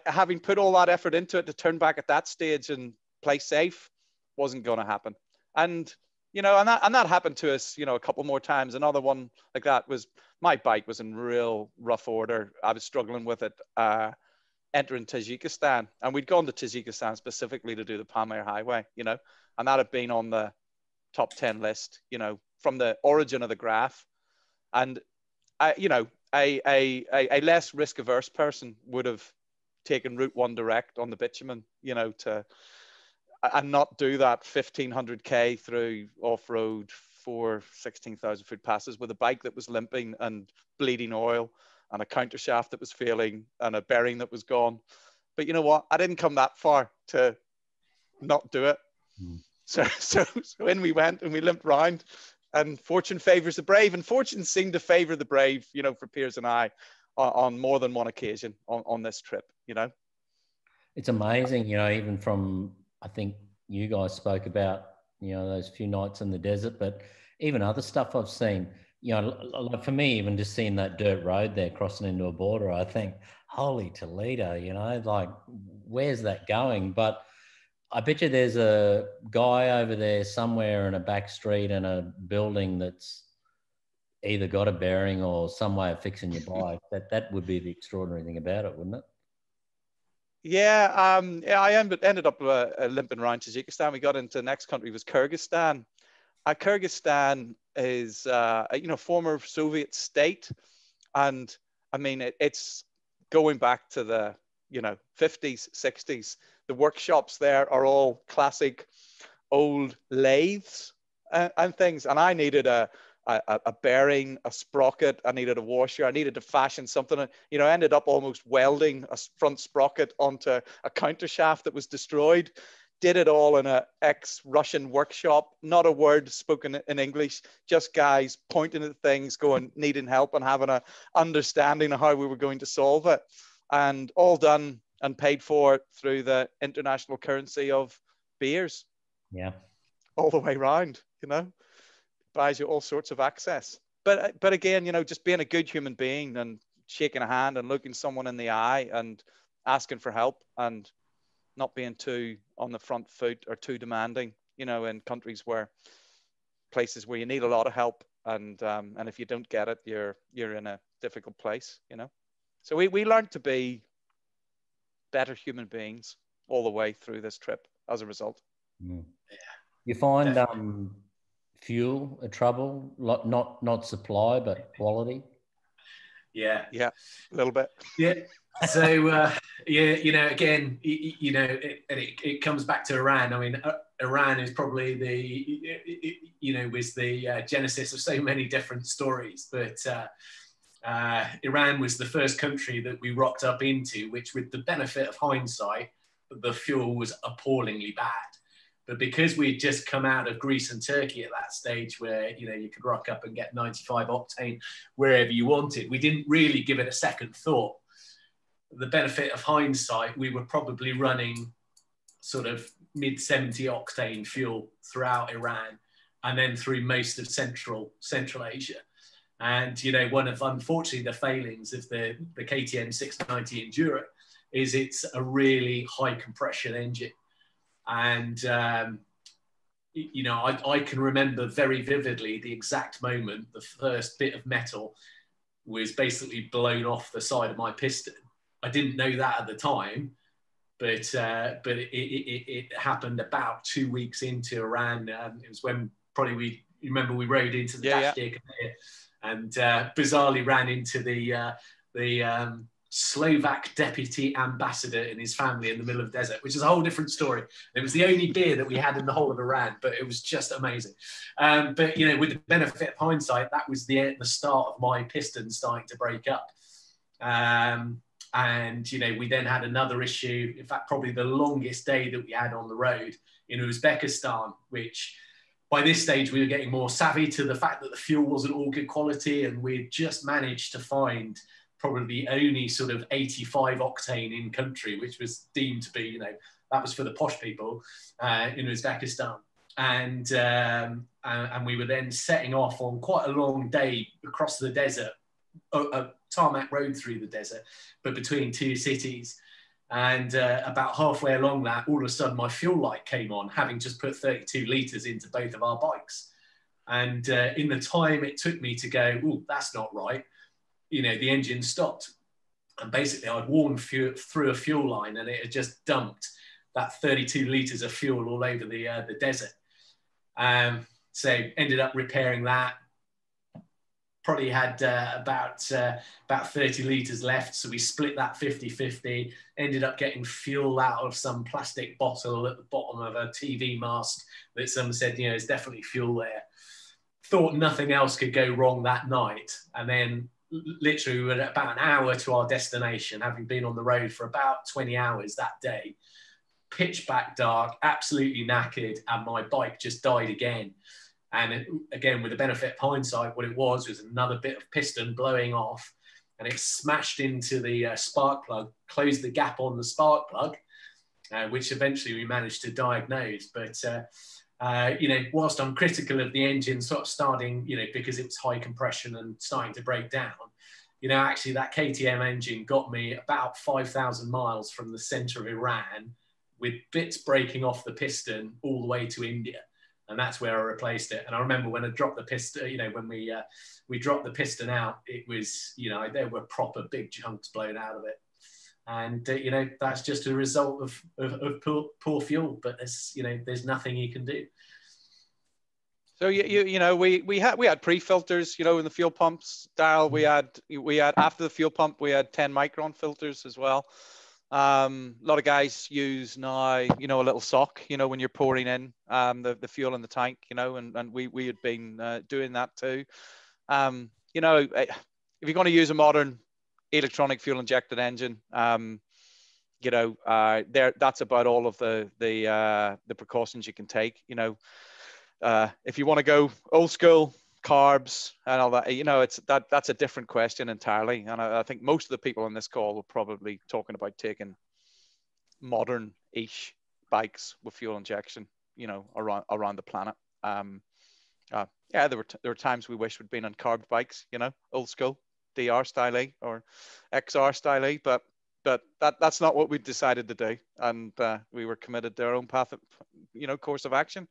having put all that effort into it, to turn back at that stage and play safe wasn't going to happen. And and that happened to us, a couple more times. Another one like that was, my bike was in real rough order. I was struggling with it entering Tajikistan. And we'd gone to Tajikistan specifically to do the Pamir Highway, and that had been on the top 10 list, from the origin of the graph. And, a less risk-averse person would have taken Route 1 direct on the bitumen, and not do that 1,500k through off-road 16,000 foot passes with a bike that was limping and bleeding oil, and a countershaft that was failing, and a bearing that was gone. But you know what? I didn't come that far to not do it. So in we went, and we limped round, and fortune favors the brave, and fortune seemed to favor the brave, for Piers and I on more than one occasion on this trip, It's amazing, even from, I think you guys spoke about, those few nights in the desert, but even other stuff I've seen, like for me, even just seeing that dirt road there crossing into a border, I think, holy Toledo, like, where's that going? But I bet you there's a guy over there somewhere in a back street in a building that's either got a bearing or some way of fixing your bike. That would be the extraordinary thing about it, wouldn't it? Yeah, I ended up limping around Tajikistan. We got into the next country, was Kyrgyzstan. Kyrgyzstan is former Soviet state, and I mean it's going back to the 50s, 60s. The workshops there are all classic old lathes and things, and I needed a bearing, a sprocket. I needed a washer. I needed to fashion something. I ended up almost welding a front sprocket onto a countershaft that was destroyed. Did it all in a ex-Russian workshop. Not a word spoken in English. Just guys pointing at things, going, needing help, and having an understanding of how we were going to solve it. And all done and paid for through the international currency of beers. Yeah. All the way round, buys you all sorts of access. But again, just being a good human being and shaking a hand and looking someone in the eye and asking for help, and not being too on the front foot or too demanding, in places where you need a lot of help, and if you don't get it, you're in a difficult place, So we learned to be better human beings all the way through this trip as a result. Mm. Yeah. You find fuel a trouble, not supply, but quality? Yeah, a little bit. Yeah. So again, it comes back to Iran. I mean, Iran is probably was the genesis of so many different stories. But Iran was the first country that we rocked up into, which, with the benefit of hindsight, the fuel was appallingly bad. But because we'd just come out of Greece and Turkey at that stage, where you could rock up and get 95 octane wherever you wanted, we didn't really give it a second thought. The benefit of hindsight, we were probably running sort of mid-70 octane fuel throughout Iran, and then through most of Central Asia. And one of, unfortunately, the failings of the KTM 690 Enduro is it's a really high compression engine. And, I can remember very vividly the exact moment the first bit of metal was basically blown off the side of my piston. I didn't know that at the time, but it happened about 2 weeks into Iran. It was when probably we rode into the dash steer conveyor and bizarrely ran into the Slovak deputy ambassador and his family in the middle of the desert, which is a whole different story. It was the only beer that we had in the whole of Iran, but it was just amazing. But, you know, with the benefit of hindsight, that was the start of my piston starting to break up. And, you know, we then had another issue, in fact, probably the longest day that we had on the road in Uzbekistan, which by this stage we were getting more savvy to the fact that the fuel wasn't all good quality, and we just managed to find probably the only sort of 85 octane in country, which was deemed to be, you know, that was for the posh people in Uzbekistan. And we were then setting off on quite a long day across the desert, a tarmac road through the desert, but between two cities. And about halfway along that, all of a sudden my fuel light came on, having just put 32 litres into both of our bikes. And in the time it took me to go, oh, that's not right, you know, the engine stopped. And basically I'd worn through a fuel line, and it had just dumped that 32 litres of fuel all over the desert. So ended up repairing that. Probably had about 30 litres left. So we split that 50-50, ended up getting fuel out of some plastic bottle at the bottom of a TV mast that someone said, you know, there's definitely fuel there. Thought nothing else could go wrong that night. And then literally we were about an hour to our destination, having been on the road for about 20 hours that day. Pitch black dark, absolutely knackered, and my bike just died again. And again, with the benefit of hindsight, what it was another bit of piston blowing off, and it smashed into the spark plug, closed the gap on the spark plug, which eventually we managed to diagnose. But, you know, whilst I'm critical of the engine sort of starting, you know, because it was high compression and starting to break down, you know, actually that KTM engine got me about 5,000 miles from the center of Iran, with bits breaking off the piston all the way to India. And that's where I replaced it. And I remember when I dropped the piston, you know, when we dropped the piston out, it was, you know, there were proper big chunks blown out of it. And, you know, that's just a result of poor fuel. But there's, you know, there's nothing you can do. So you know, we had pre-filters, you know, in the fuel pumps. Daryl, we had after the fuel pump, we had 10 micron filters as well. A lot of guys use now, you know, a little sock, you know, when you're pouring in the fuel in the tank, you know, and we had been doing that too. You know, if you're going to use a modern electronic fuel injected engine, you know, that's about all of the precautions you can take. You know, if you want to go old school, carbs and all that, you know, that's a different question entirely. And I think most of the people on this call were probably talking about taking modern-ish bikes with fuel injection, you know, around the planet. Yeah, there were times we wish we'd been on carb bikes, you know, old school, DR style or XR style, but that's not what we decided to do. And we were committed to our own path, you know, course of action.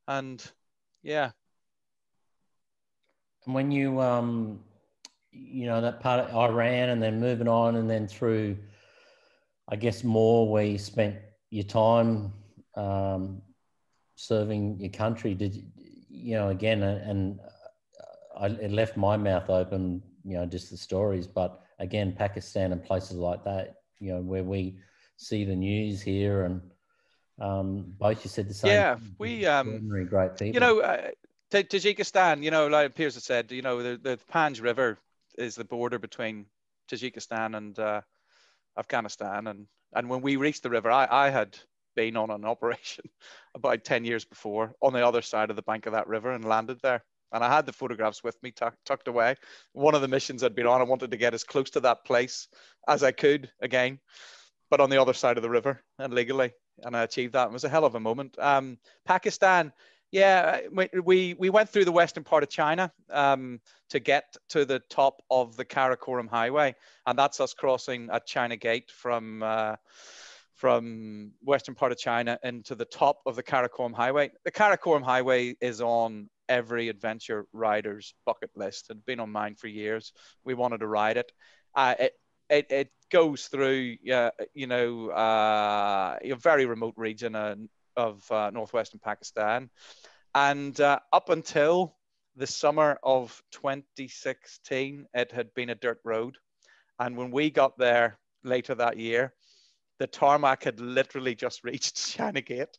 And yeah. When you, you know, that part of Iran and then moving on and then through, I guess, more where you spent your time serving your country, did you know, again, and it left my mouth open, you know, just the stories. But again, Pakistan and places like that, you know, where we see the news here, and both you said the same. Yeah, we extraordinary great people. You know, Tajikistan, you know, like Piers has said, you know, the Panj River is the border between Tajikistan and Afghanistan. And when we reached the river, I had been on an operation about 10 years before on the other side of the bank of that river and landed there. And I had the photographs with me tucked away. One of the missions I'd been on, I wanted to get as close to that place as I could again, but on the other side of the river and legally. And I achieved that. It was a hell of a moment. Pakistan, yeah, we went through the western part of China to get to the top of the Karakoram Highway, and that's us crossing at China Gate from western part of China into the top of the Karakoram Highway. The Karakoram Highway is on every adventure rider's bucket list. It had been on mine for years. We wanted to ride it. It goes through, you know, a very remote region of northwestern Pakistan. And up until the summer of 2016, it had been a dirt road. And when we got there later that year, the tarmac had literally just reached China Gate.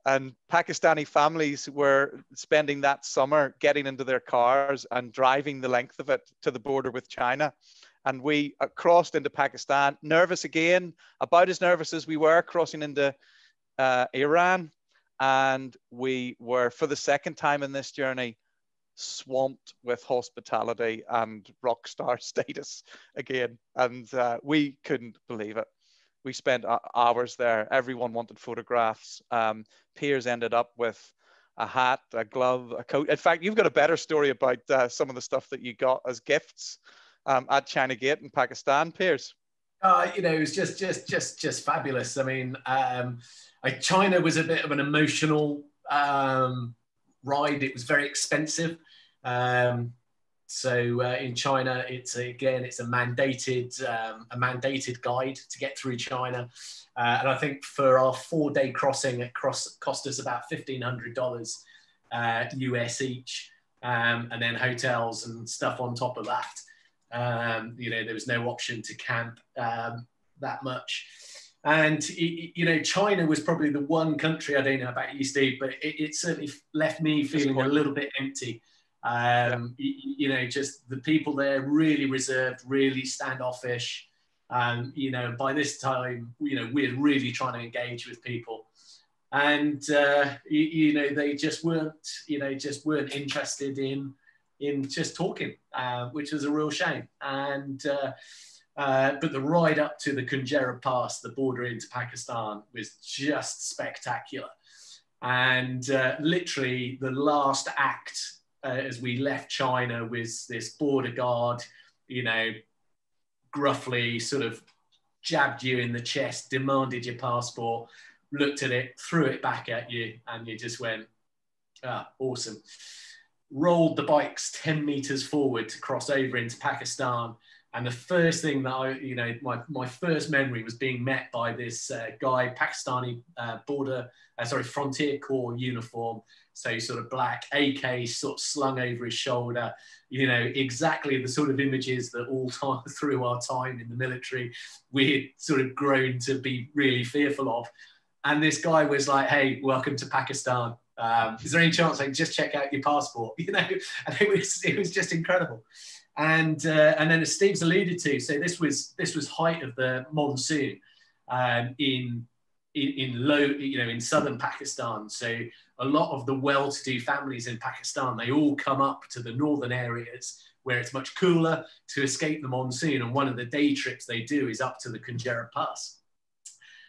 And Pakistani families were spending that summer getting into their cars and driving the length of it to the border with China. And we crossed into Pakistan, nervous again, about as nervous as we were crossing into Iran. And we were, for the second time in this journey, swamped with hospitality and rock star status again. And we couldn't believe it. We spent hours there. Everyone wanted photographs. Piers ended up with a hat, a glove, a coat. In fact, you've got a better story about some of the stuff that you got as gifts at China Gate in Pakistan, Piers. You know, it was just fabulous. I mean, China was a bit of an emotional ride. It was very expensive. So in China, it's a mandated guide to get through China, and I think for our 4-day crossing, it cost us about $1,500 US each, and then hotels and stuff on top of that. You know, there was no option to camp that much. And, you know, China was probably the one country, I don't know about you, Steve, but it certainly left me feeling a little bit empty. You know, just the people there really reserved, really standoffish. You know, by this time, you know, we're really trying to engage with people. And, you know, they just weren't interested in just talking, which was a real shame. And, but the ride up to the Kunjara Pass, the border into Pakistan, was just spectacular. And literally the last act as we left China was this border guard, you know, gruffly sort of jabbed you in the chest, demanded your passport, looked at it, threw it back at you, and you just went, awesome. Rolled the bikes 10 meters forward to cross over into Pakistan. And the first thing that my first memory was being met by this guy, Pakistani Frontier Corps uniform. So sort of black, AK sort of slung over his shoulder, you know, exactly the sort of images that all time through our time in the military, we had sort of grown to be really fearful of. And this guy was like, "Hey, welcome to Pakistan. Is there any chance I can just check out your passport?" You know, and it was just incredible. And then, as Steve's alluded to, so this was height of the monsoon in southern Pakistan. So a lot of the well-to-do families in Pakistan, they all come up to the northern areas where it's much cooler to escape the monsoon. And one of the day trips they do is up to the Kunjara Pass.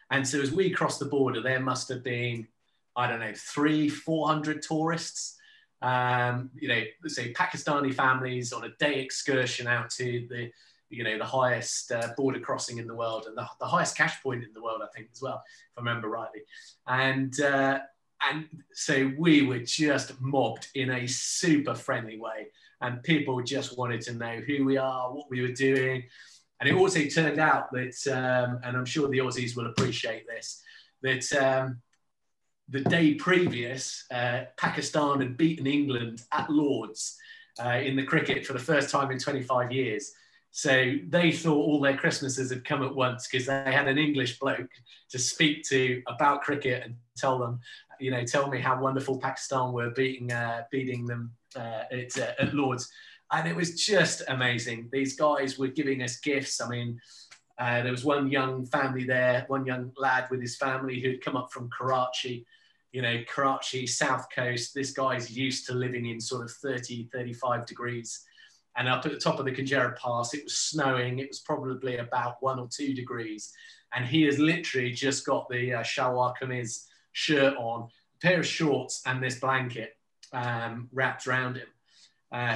And so as we crossed the border, there must have been, I don't know, 300-400 tourists. You know, say Pakistani families on a day excursion out to the highest border crossing in the world and the highest cash point in the world, I think, as well, if I remember rightly. And so we were just mobbed in a super friendly way, and people just wanted to know who we are, what we were doing. And it also turned out that, and I'm sure the Aussies will appreciate this, that the day previous, Pakistan had beaten England at Lord's in the cricket for the first time in 25 years. So they thought all their Christmases had come at once because they had an English bloke to speak to about cricket and tell them, you know, tell me how wonderful Pakistan were beating them at Lord's. And it was just amazing. These guys were giving us gifts. I mean, there was one young family there, one young lad with his family who'd come up from Karachi, you know, Karachi, South Coast. This guy's used to living in sort of 30, 35 degrees. And up at the top of the Kunjara Pass, it was snowing. It was probably about 1 or 2 degrees. And he has literally just got the Shalwar Kameez shirt on, a pair of shorts and this blanket wrapped around him.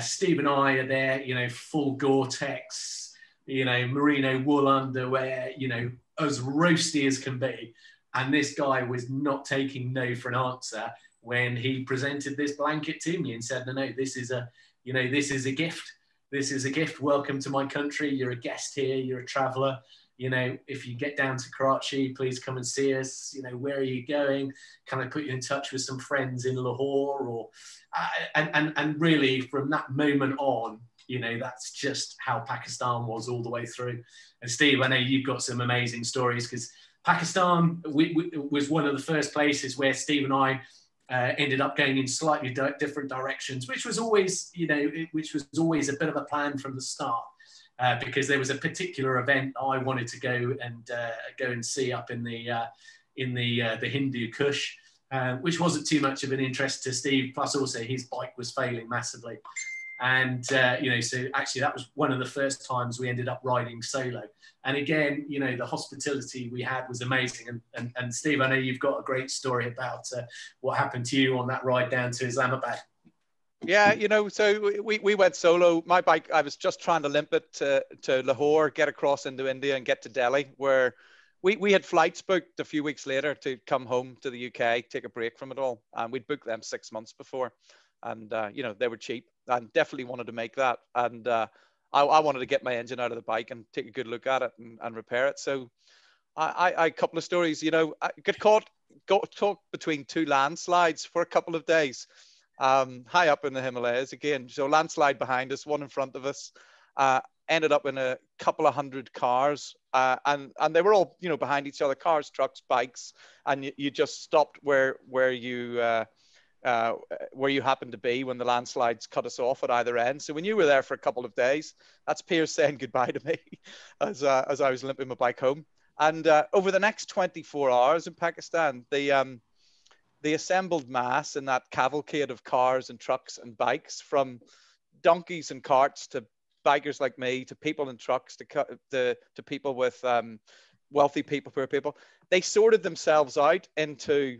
Steve and I are there, you know, full Gore-Tex, you know, merino wool underwear, you know, as roasty as can be. And this guy was not taking no for an answer when he presented this blanket to me and said, no, this is a gift. This is a gift. Welcome to my country. You're a guest here. You're a traveler. You know, if you get down to Karachi, please come and see us. You know, where are you going? Can I put you in touch with some friends in Lahore? Or and really, from that moment on, you know, that's just how Pakistan was all the way through. And Steve, I know you've got some amazing stories, because Pakistan was one of the first places where Steve and I ended up going in slightly different directions, which was always, you know, which was always a bit of a plan from the start, because there was a particular event I wanted to go and see up in the Hindu Kush, which wasn't too much of an interest to Steve. Plus, also his bike was failing massively. And, you know, so actually that was one of the first times we ended up riding solo. And again, you know, the hospitality we had was amazing. And Steve, I know you've got a great story about what happened to you on that ride down to Islamabad. Yeah, you know, so we went solo. My bike, I was just trying to limp it to Lahore, get across into India and get to Delhi, where we had flights booked a few weeks later to come home to the UK, take a break from it all. And we'd booked them 6 months before. And, you know, they were cheap, and definitely wanted to make that. And I wanted to get my engine out of the bike and take a good look at it and repair it. So I a couple of stories, you know, I got caught between two landslides for a couple of days, high up in the Himalayas again. So landslide behind us, one in front of us, ended up in a couple of hundred cars, and they were all, you know, behind each other, cars, trucks, bikes, and you just stopped where you happened to be when the landslides cut us off at either end. So when you were there for a couple of days, that's Piers saying goodbye to me as I was limping my bike home. And over the next 24 hours in Pakistan, the assembled mass in that cavalcade of cars and trucks and bikes, from donkeys and carts to bikers like me, to people in trucks, to people with wealthy people, poor people, they sorted themselves out into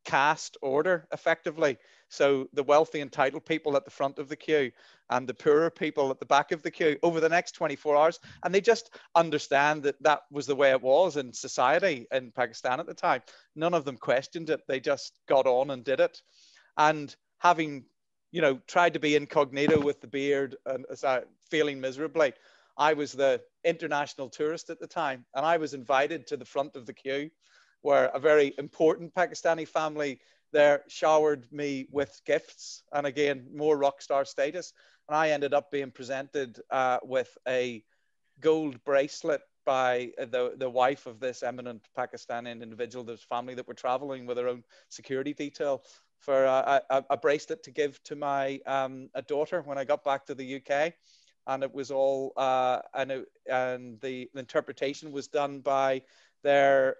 caste order effectively. So the wealthy entitled people at the front of the queue and the poorer people at the back of the queue over the next 24 hours. And they just understand that that was the way it was in society in Pakistan at the time. None of them questioned it. They just got on and did it. And having, you know, tried to be incognito with the beard and feeling miserably, I was the international tourist at the time, and I was invited to the front of the queue, where a very important Pakistani family there showered me with gifts, and again, more rock star status. And I ended up being presented with a gold bracelet by the wife of this eminent Pakistani individual, this family that were traveling with their own security detail, for a bracelet to give to my a daughter when I got back to the UK. And it was all, and the interpretation was done by their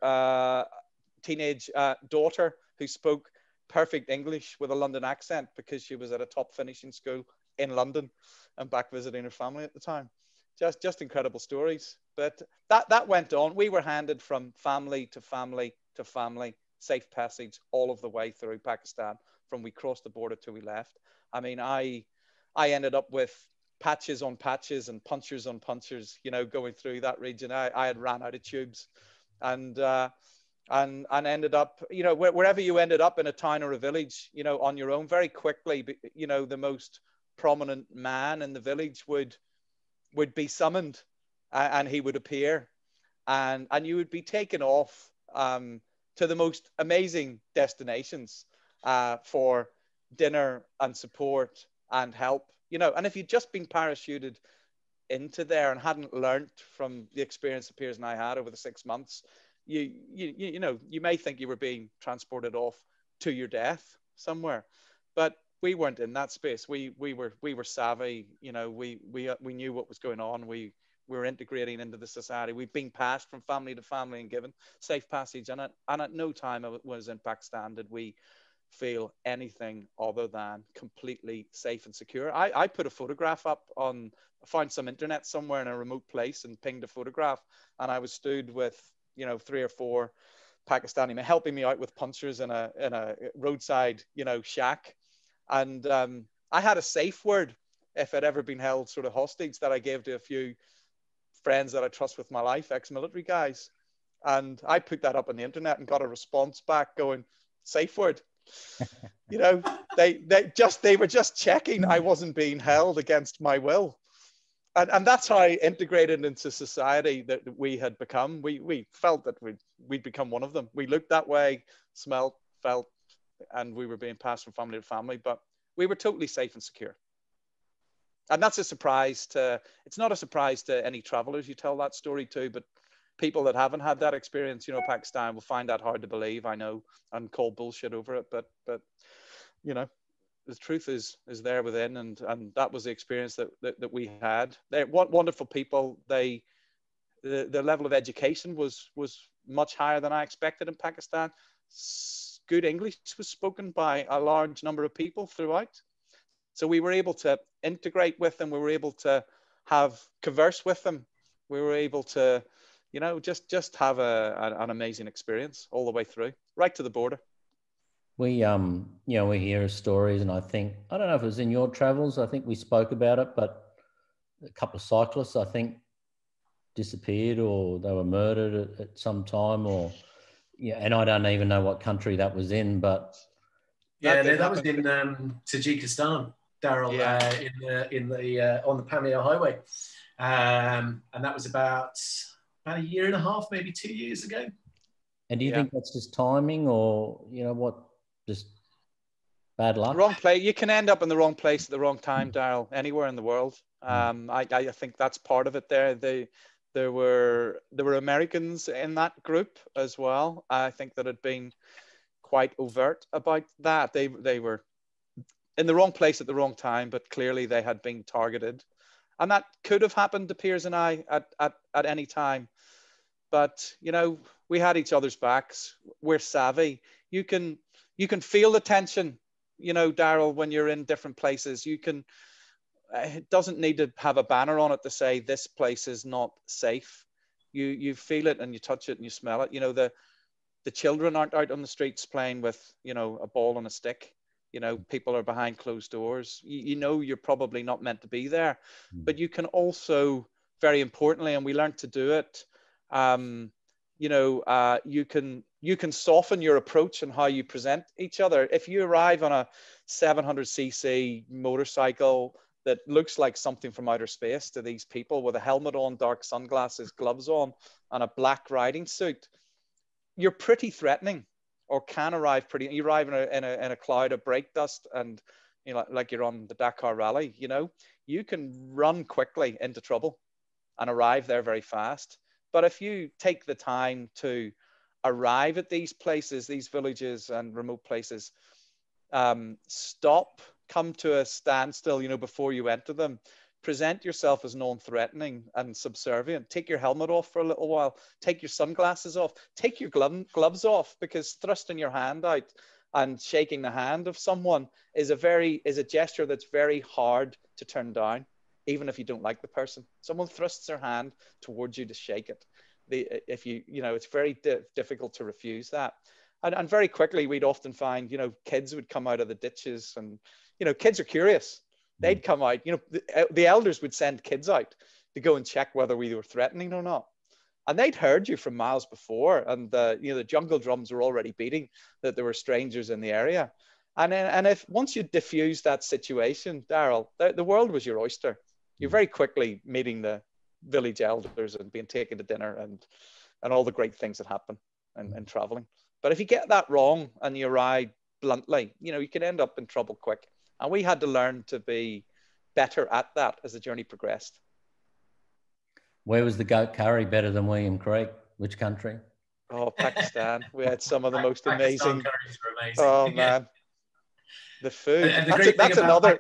teenage daughter, who spoke perfect English with a London accent, because she was at a top finishing school in London and back visiting her family at the time. Just incredible stories. But that went on. We were handed from family to family to family, safe passage all of the way through Pakistan, from we crossed the border till we left. I mean, I ended up with patches on patches and punctures on punctures, you know, going through that region. I had ran out of tubes, and ended up, you know, wherever you ended up in a town or a village, you know, on your own, very quickly, you know, the most prominent man in the village would be summoned, and he would appear, and you would be taken off to the most amazing destinations for dinner and support and help, you know. And if you'd just been parachuted into there and hadn't learnt from the experience that Piers and I had over the 6 months, you know, you may think you were being transported off to your death somewhere, but we weren't in that space. We were savvy, you know. We knew what was going on. We were integrating into the society. We've been passed from family to family and given safe passage. And at no time I was in Pakistan did we feel anything other than completely safe and secure. I put a photograph up on, found some internet somewhere in a remote place and pinged a photograph, and I was stood with, you know, 3 or 4 Pakistani men helping me out with punctures in a roadside, you know, shack. And I had a safe word, if I'd ever been held sort of hostage, that I gave to a few friends that I trust with my life, ex-military guys. And I put that up on the internet and got a response back going, safe word. You know, they were just checking I wasn't being held against my will. And that's how integrated into society that we had become. We felt that we'd become one of them. We looked that way, smelled, felt, and we were being passed from family to family, but we were totally safe and secure. And that's a surprise to, it's not a surprise to any travelers you tell that story to, but people that haven't had that experience, you know, Pakistan will find that hard to believe, I know, and call bullshit over it. But you know, the truth is there within, and that was the experience that we had. They're wonderful people. The level of education was much higher than I expected in Pakistan. Good English was spoken by a large number of people throughout. So we were able to integrate with them. We were able to converse with them. We were able to, you know, just have an amazing experience all the way through, right to the border. We, you know, we hear stories, and I don't know if it was in your travels, I think we spoke about it, but a couple of cyclists, I think, disappeared or they were murdered at some time, or, yeah, and I don't even know what country that was in, but. Yeah, that was in Tajikistan, Daryl, on the Pamir Highway. And that was about a year and a half, maybe 2 years ago. And do you think that's just timing, or, you know, what, just bad luck? Wrong place. You can end up in the wrong place at the wrong time, Daryl, anywhere in the world. I think that's part of it there. There were Americans in that group as well. I think that had been quite overt about that. They were in the wrong place at the wrong time, but clearly they had been targeted. And that could have happened to Piers and I at any time. But, you know, we had each other's backs. We're savvy. You can feel the tension, you know, Daryl, when you're in different places. It doesn't need to have a banner on it to say this place is not safe. You feel it and you touch it and you smell it. You know, the children aren't out on the streets playing with, you know, a ball and a stick. You know, people are behind closed doors. You know, you're probably not meant to be there. But you can also, very importantly, and we learned to do it, you know, you can soften your approach and how you present each other. If you arrive on a 700cc motorcycle that looks like something from outer space to these people, with a helmet on, dark sunglasses, gloves on, and a black riding suit, you're pretty threatening, or can arrive pretty. You arrive in a cloud of brake dust, and, you know, like you're on the Dakar Rally. You know, you can run quickly into trouble and arrive there very fast. But if you take the time to arrive at these places, these villages and remote places, stop, come to a standstill, you know, before you enter them. Present yourself as non-threatening and subservient. Take your helmet off for a little while. Take your sunglasses off. Take your gloves off, because thrusting your hand out and shaking the hand of someone is a gesture that's very hard to turn down, even if you don't like the person. Someone thrusts their hand towards you to shake it. If you know, it's very difficult to refuse that. And very quickly, we'd often find, you know, kids would come out of the ditches, and, you know, kids are curious. They'd come out, you know, the elders would send kids out to go and check whether we were threatening or not. And they'd heard you from miles before, and you know, the jungle drums were already beating that there were strangers in the area. And if once you diffuse that situation, Daryl, the world was your oyster. You're very quickly meeting the village elders and being taken to dinner and all the great things that happen and traveling. But if you get that wrong and you ride bluntly, you know, you can end up in trouble quick. And we had to learn to be better at that as the journey progressed. Where was the goat curry better than William Creek? Which country? Oh, Pakistan. We had some of the most amazing. Amazing. Oh, man. The food. And that's another.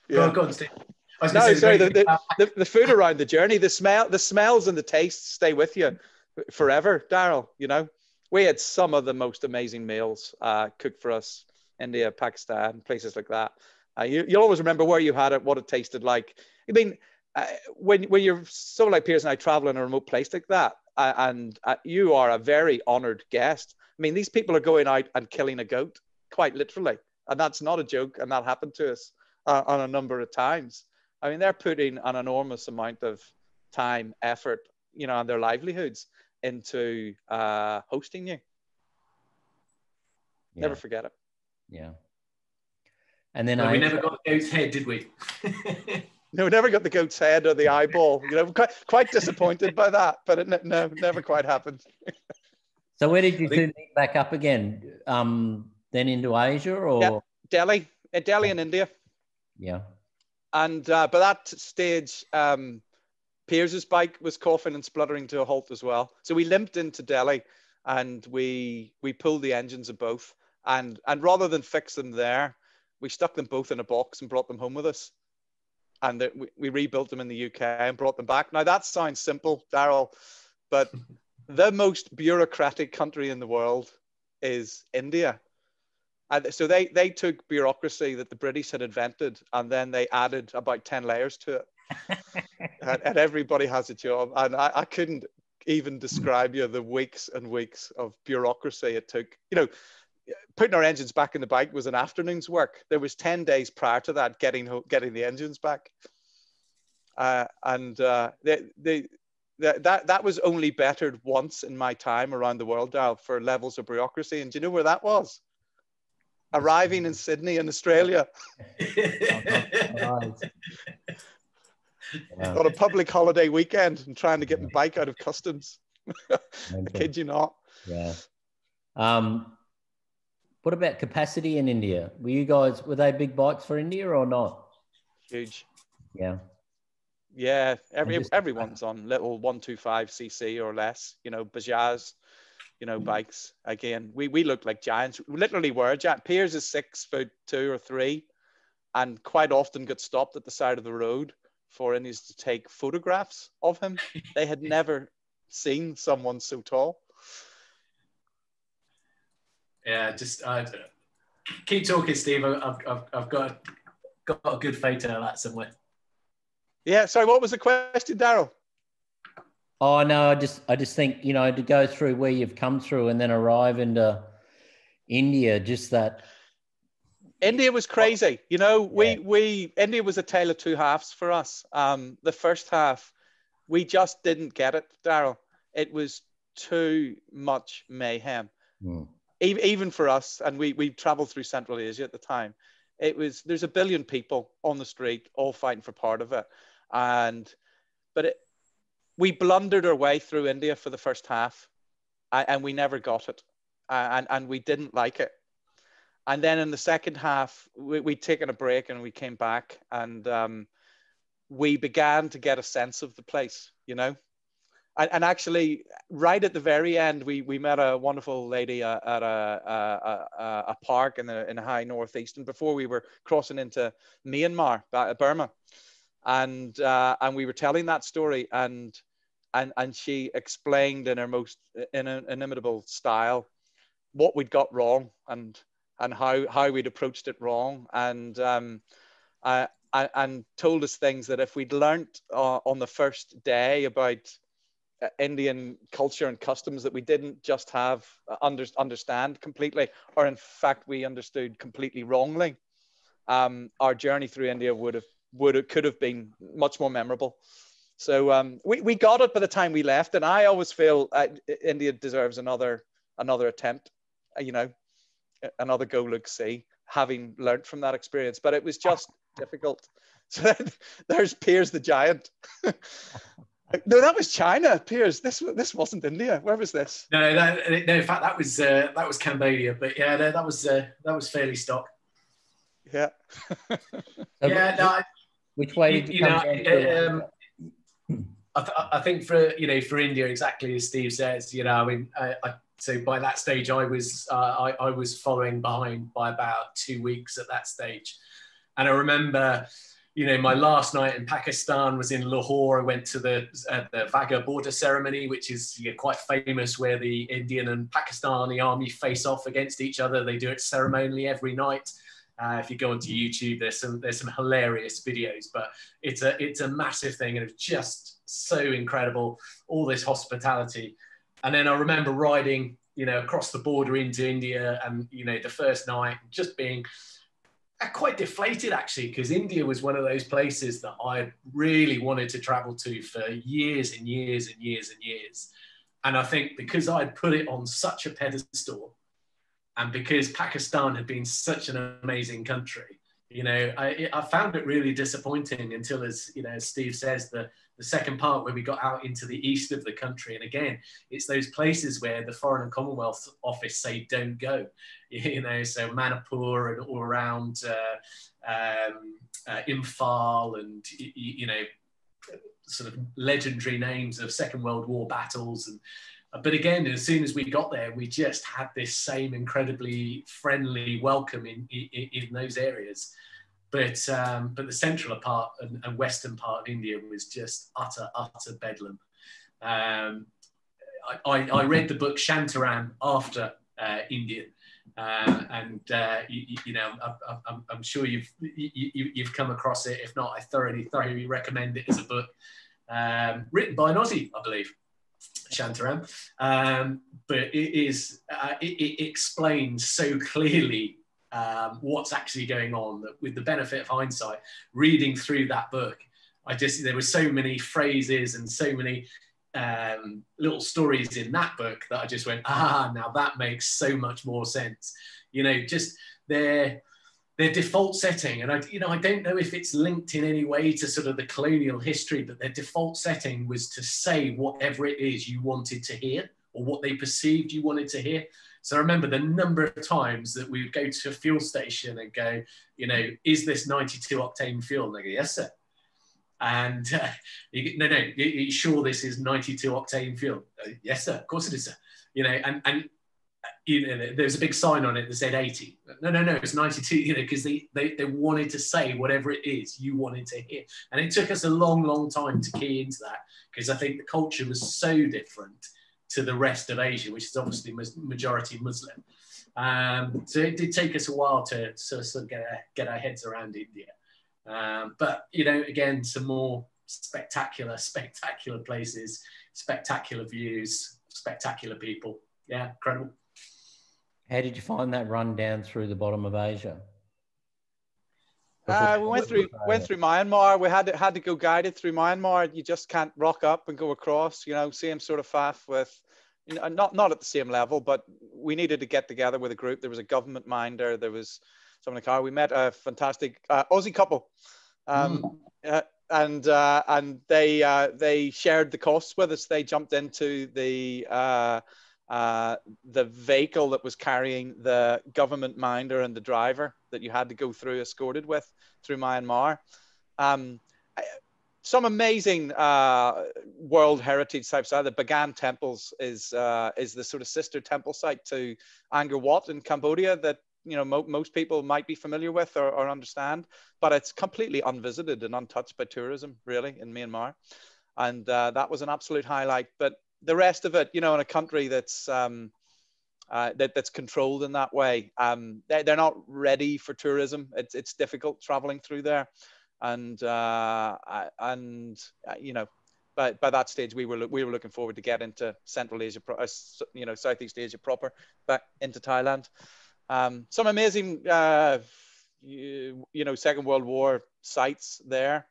Yeah. Go on, Steve. No, sorry. The food around the journey, the smells and the tastes stay with you forever, Daryl. You know, we had some of the most amazing meals cooked for us. India, Pakistan, places like that. You'll always remember where you had it, what it tasted like. I mean, when you're so like Piers and I travel in a remote place like that, and you are a very honored guest. I mean, these people are going out and killing a goat, quite literally. And that's not a joke. And that happened to us on a number of times. I mean, they're putting an enormous amount of time, effort, you know, and their livelihoods into hosting you. Yeah. Never forget it. Yeah. And then we never got the goat's head, did we? No, we never got the goat's head or the eyeball. You know, quite disappointed by that, but it never quite happened. So where did you two meet back up again? Then into Asia, or? Yeah, Delhi in India. Yeah. And by that stage, Piers's bike was coughing and spluttering to a halt as well. So we limped into Delhi, and we pulled the engines of both. And rather than fix them there, we stuck them both in a box and brought them home with us. And we rebuilt them in the UK and brought them back. Now that sounds simple, Daryl, but the most bureaucratic country in the world is India. And so they took bureaucracy that the British had invented, and then they added about 10 layers to it. and everybody has a job. And I couldn't even describe you the weeks and weeks of bureaucracy it took. You know, putting our engines back in the bike was an afternoon's work. There was 10 days prior to that getting the engines back. That was only bettered once in my time around the world, Dal, for levels of bureaucracy. And do you know where that was? Arriving in Sydney in Australia. On a public holiday weekend and trying to get my bike out of customs. I kid you not. Yeah. What about capacity in India? Were they big bikes for India or not? Huge. Yeah. Yeah. Everyone's on little 125cc or less, you know, Bajaj, you know, bikes. Again, we look like giants. We literally were. Piers is 6'2" or 3, and quite often got stopped at the side of the road for Indians to take photographs of him. They had never seen someone so tall. Yeah, just keep talking, Steve. I've got a good photo of that somewhere. Yeah, sorry, what was the question, Daryl? Oh no, I just think, you know, to go through where you've come through and then arrive into India, just that. India was crazy. You know, India was a tale of two halves for us. The first half, we just didn't get it, Daryl. It was too much mayhem. Even for us, and we traveled through Central Asia at the time. There's a billion people on the street, all fighting for part of it. We blundered our way through India for the first half, and we never got it. And we didn't like it. And then in the second half, we'd taken a break and we came back, and we began to get a sense of the place, you know. And actually, right at the very end, we met a wonderful lady at a park in the high northeast, and before we were crossing into Myanmar, Burma, and we were telling that story, and she explained in her most inimitable style what we'd got wrong and how we'd approached it wrong, and told us things that if we'd learnt on the first day about Indian culture and customs that we didn't just have understand completely, or in fact we understood completely wrongly, our journey through India could have been much more memorable. So we got it by the time we left, and I always feel India deserves another attempt, you know, another go look see, having learned from that experience. But it was just difficult. So there's Piers the giant. No, that was China, Piers. This wasn't India. Where was this? No, in fact, that was Cambodia. But yeah, no, that was fairly stock. Yeah. Yeah. No, which way did you come I think for India, exactly as Steve says, you know, I mean, so by that stage, I was following behind by about 2 weeks at that stage, and I remember, you know, my last night in Pakistan was in Lahore. I went to the Wagah border ceremony, which is quite famous, where the Indian and Pakistani army face off against each other. They do it ceremonially every night. If you go onto YouTube, there's some hilarious videos, but it's a massive thing, and it's just so incredible, all this hospitality. And then I remember riding, you know, across the border into India, and you know, the first night just being quite deflated, actually, because India was one of those places that I really wanted to travel to for years and years and years and years. And I think because I'd put it on such a pedestal, and because Pakistan had been such an amazing country, You know, I found it really disappointing until, as you know, as Steve says, the second part where we got out into the east of the country. And again, it's those places where the Foreign and Commonwealth Office say don't go. You know, so Manipur and all around Imphal, and you know, sort of legendary names of Second World War battles. And but again, as soon as we got there, we just had this same incredibly friendly welcome in those areas. But the central part and western part of India was just utter bedlam. I read the book Shantaram after India, and you know, I'm sure you've come across it. If not, I thoroughly recommend it as a book written by an Aussie, I believe. Shantaram, but it explains so clearly what's actually going on, that with the benefit of hindsight, reading through that book, there were so many phrases and so many little stories in that book that I just went, now that makes so much more sense. You know, just their default setting, and I don't know if it's linked in any way to sort of the colonial history, but their default setting was to say whatever it is you wanted to hear, or what they perceived you wanted to hear. So I remember the number of times that we would go to a fuel station and go, you know, is this 92 octane fuel? And they go, yes, sir. And no, are you sure this is 92 octane fuel? Yes, sir. Of course it is, sir. You know, and you know, there's a big sign on it that said 80. No, it's 92, you know, because they wanted to say whatever it is you wanted to hear. And it took us a long time to key into that, because I think the culture was so different to the rest of Asia, which is obviously majority Muslim. So it did take us a while to sort of get our heads around India. But, you know, again, some more spectacular places, spectacular views, spectacular people. Yeah, incredible. How did you find that run down through the bottom of Asia? We went through Myanmar. We had to go guided through Myanmar. You just can't rock up and go across. You know, same sort of faff with, you know, not at the same level, but we needed to get together with a group. There was a government minder. There was someone in the car. We met a fantastic Aussie couple, and they shared the costs with us. They jumped into the vehicle that was carrying the government minder and the driver that you had to go through, escorted with through Myanmar. Some amazing World Heritage type site. The Bagan Temples is the sort of sister temple site to Angkor Wat in Cambodia that, you know, most people might be familiar with or understand, but it's completely unvisited and untouched by tourism, really, in Myanmar. And that was an absolute highlight. But the rest of it, you know, in a country that's that's controlled in that way, they're not ready for tourism. It's difficult traveling through there, and you know, by that stage we were looking forward to get into Central Asia, you know, Southeast Asia proper, back into Thailand. Some amazing you know, Second World War sites there.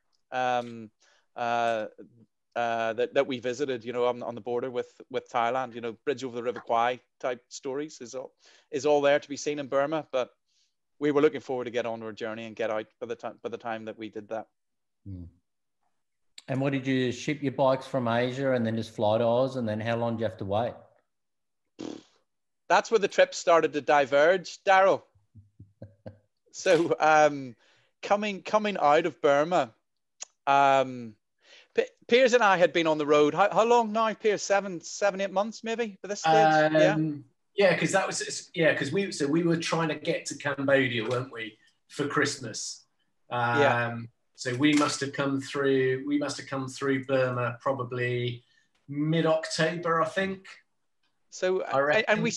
That we visited, you know, on the border with Thailand, you know, bridge over the River Kwai type stories is all there to be seen in Burma. But we were looking forward to get on our journey and get out by the time that we did that. And what did you ship your bikes from Asia and then just fly to Oz, and then how long did you have to wait? That's where the trip started to diverge, Daryl. So coming out of Burma, Piers and I had been on the road. How long now, Piers? 7, 8 months maybe by this stage? Yeah, because we were trying to get to Cambodia, weren't we, for Christmas? So we must have come through Burma probably mid-October, I think. So and we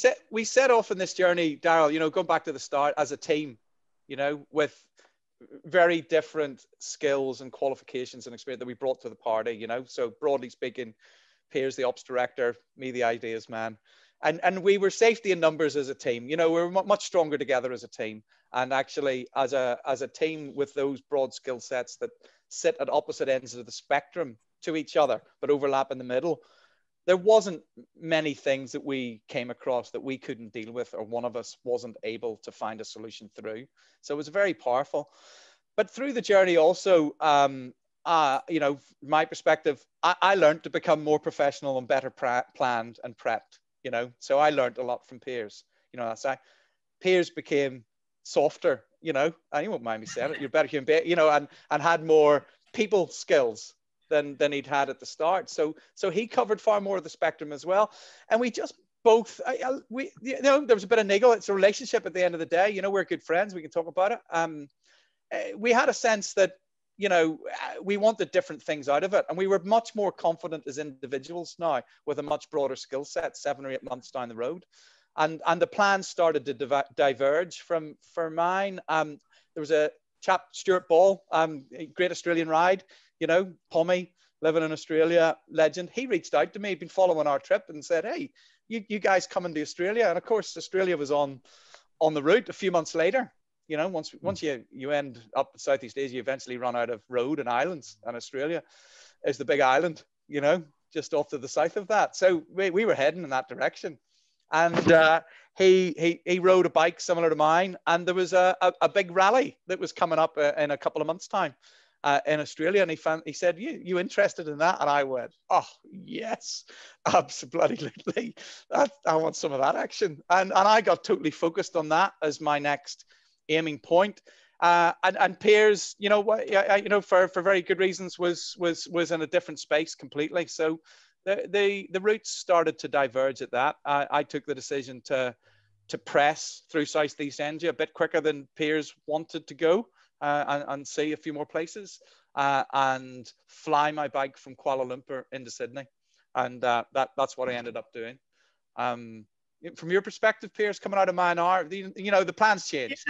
set off on this journey, Daryl, you know, going back to the start, as a team, you know, with very different skills and qualifications and experience that we brought to the party, you know. So broadly speaking, Piers the ops director, me the ideas man, and we were safety in numbers as a team. You know, we were much stronger together as a team, and actually as a team with those broad skill sets that sit at opposite ends of the spectrum to each other but overlap in the middle. there wasn't many things that we came across that we couldn't deal with, or one of us wasn't able to find a solution through. So it was very powerful. But through the journey also, you know, my perspective, I learned to become more professional and better planned and prepped, you know. So I learned a lot from Piers. You know, Piers became softer, you know, and you won't mind me saying it, you're better human being, you know, and had more people skills than he'd had at the start. So he covered far more of the spectrum as well. And we just both, you know, there was a bit of niggle. It's a relationship at the end of the day. You know, we're good friends. We can talk about it. We had a sense that, you know, we wanted different things out of it. And we were much more confident as individuals now with a much broader skill set 7 or 8 months down the road. And the plans started to diverge from mine. There was a chap, Stuart Ball, great Australian ride, you know, Pommy, living in Australia, legend. He reached out to me, he'd been following our trip, and said, hey, you guys coming to Australia? And of course, Australia was on the route a few months later. You know, once you end up in Southeast Asia, you eventually run out of road and islands, and Australia is the big island, you know, just off to the south of that. So we were heading in that direction. And he rode a bike similar to mine, and there was a big rally that was coming up in a couple of months' time in Australia, and he said, you interested in that? And I went, oh yes, absolutely. I want some of that action, and I got totally focused on that as my next aiming point. And Piers, you know, for very good reasons, was in a different space completely. So the routes started to diverge at that. I took the decision to press through Southeast Asia a bit quicker than Piers wanted to go, and see a few more places, and fly my bike from Kuala Lumpur into Sydney. And that's what I ended up doing. From your perspective, Piers, coming out of Myanmar, you know, the plans changed.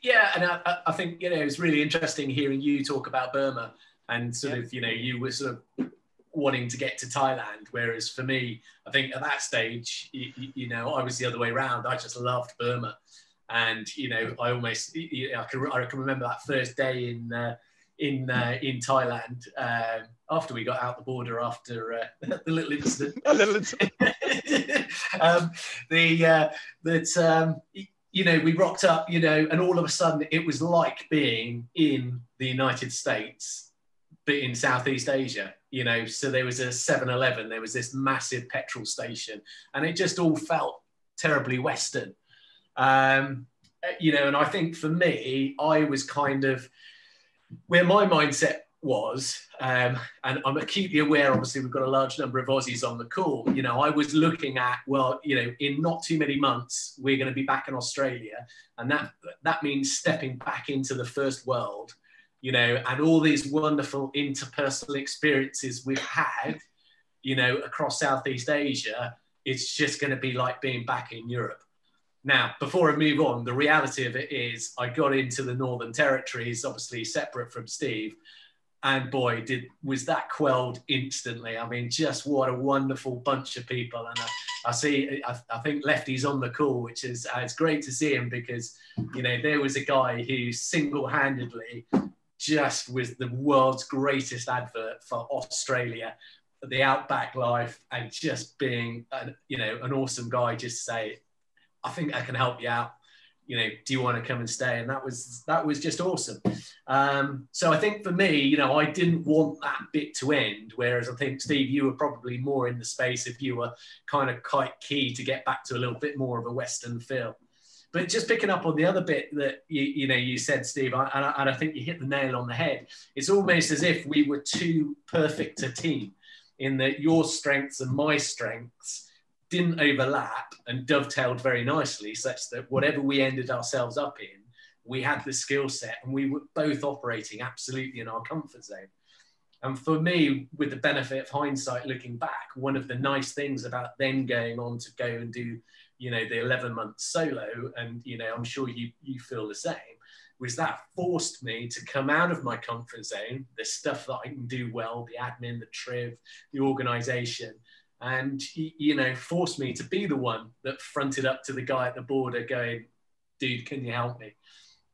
Yeah. And I think, you know, it's really interesting hearing you talk about Burma, and sort of, you know, you were sort of wanting to get to Thailand, whereas for me, I think at that stage, you know, I was the other way around. I just loved Burma, and you know, I almost, I can remember that first day in Thailand, after we got out the border after the little incident. A little incident. You know, we rocked up, you know, and all of a sudden it was like being in the United States, but in Southeast Asia. You know, so there was a 7-Eleven, there was this massive petrol station, and it just all felt terribly Western. You know, and I think for me, I was kind of where my mindset was, and I'm acutely aware, obviously, we've got a large number of Aussies on the call. You know, I was looking at, well, you know, in not too many months, we're going to be back in Australia, and that means stepping back into the first world. You know, and all these wonderful interpersonal experiences we've had, you know, across Southeast Asia, it's just going to be like being back in Europe. Now, before I move on, the reality of it is I got into the Northern Territories, obviously separate from Steve, and boy, was that quelled instantly. I mean, just what a wonderful bunch of people. And I think Lefty's on the call, which is, it's great to see him, because, you know, there was a guy who single-handedly just was the world's greatest advert for Australia, for the outback life, and just being, you know, an awesome guy. Just say, I think I can help you out. You know, do you want to come and stay? And that was just awesome. So I think for me, you know, I didn't want that bit to end. Whereas I think, Steve, you were probably more in the space if you were kind of quite key to get back to a little bit more of a Western feel. But just picking up on the other bit that you said, Steve, and I think you hit the nail on the head. It's almost as if we were too perfect a team, in that your strengths and my strengths didn't overlap and dovetailed very nicely, such that whatever we ended ourselves up in, we had the skill set, and we were both operating absolutely in our comfort zone. And for me, with the benefit of hindsight looking back, one of the nice things about then going on to go and do, you know, the 11 months solo, and, you know, I'm sure you feel the same, was that forced me to come out of my comfort zone, the stuff that I can do well, the admin, the triv, the organization, and, you know, forced me to be the one that fronted up to the guy at the border going, dude, can you help me?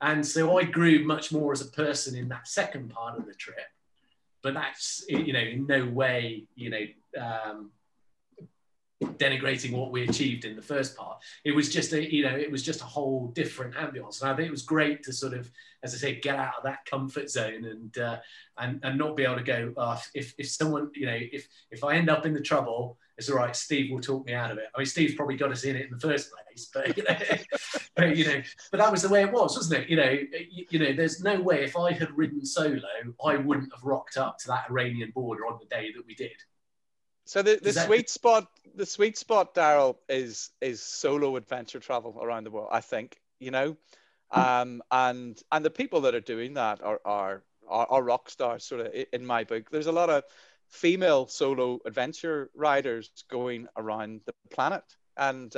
And so I grew much more as a person in that second part of the trip. But that's, you know, in no way, you know, denigrating what we achieved in the first part. It was just a whole different ambience, and I think it was great to sort of, as I say, get out of that comfort zone and not be able to go, if someone, if I end up in the trouble, it's all right, Steve will talk me out of it. I mean, Steve's probably got us in it in the first place, but but that was the way it was, wasn't it? There's no way, if I had ridden solo, I wouldn't have rocked up to that Iranian border on the day that we did. So the sweet spot, Daryl, is solo adventure travel around the world, I think, and the people that are doing that are rock stars, sort of, in my book. There's a lot of female solo adventure riders going around the planet, and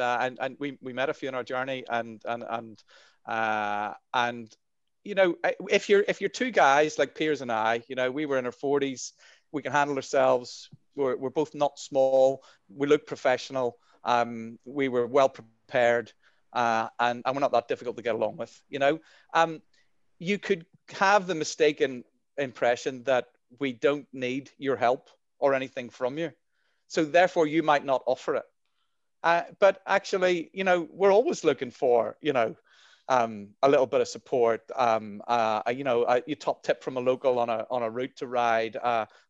we met a few on our journey, and if you're two guys like Piers and I, we were in our 40s, we can handle ourselves. We're both not small. We look professional. We were well prepared, and we're not that difficult to get along with. You could have the mistaken impression that we don't need your help or anything from you, so therefore you might not offer it. But actually, we're always looking for, a little bit of support. You top tip from a local on a route to ride.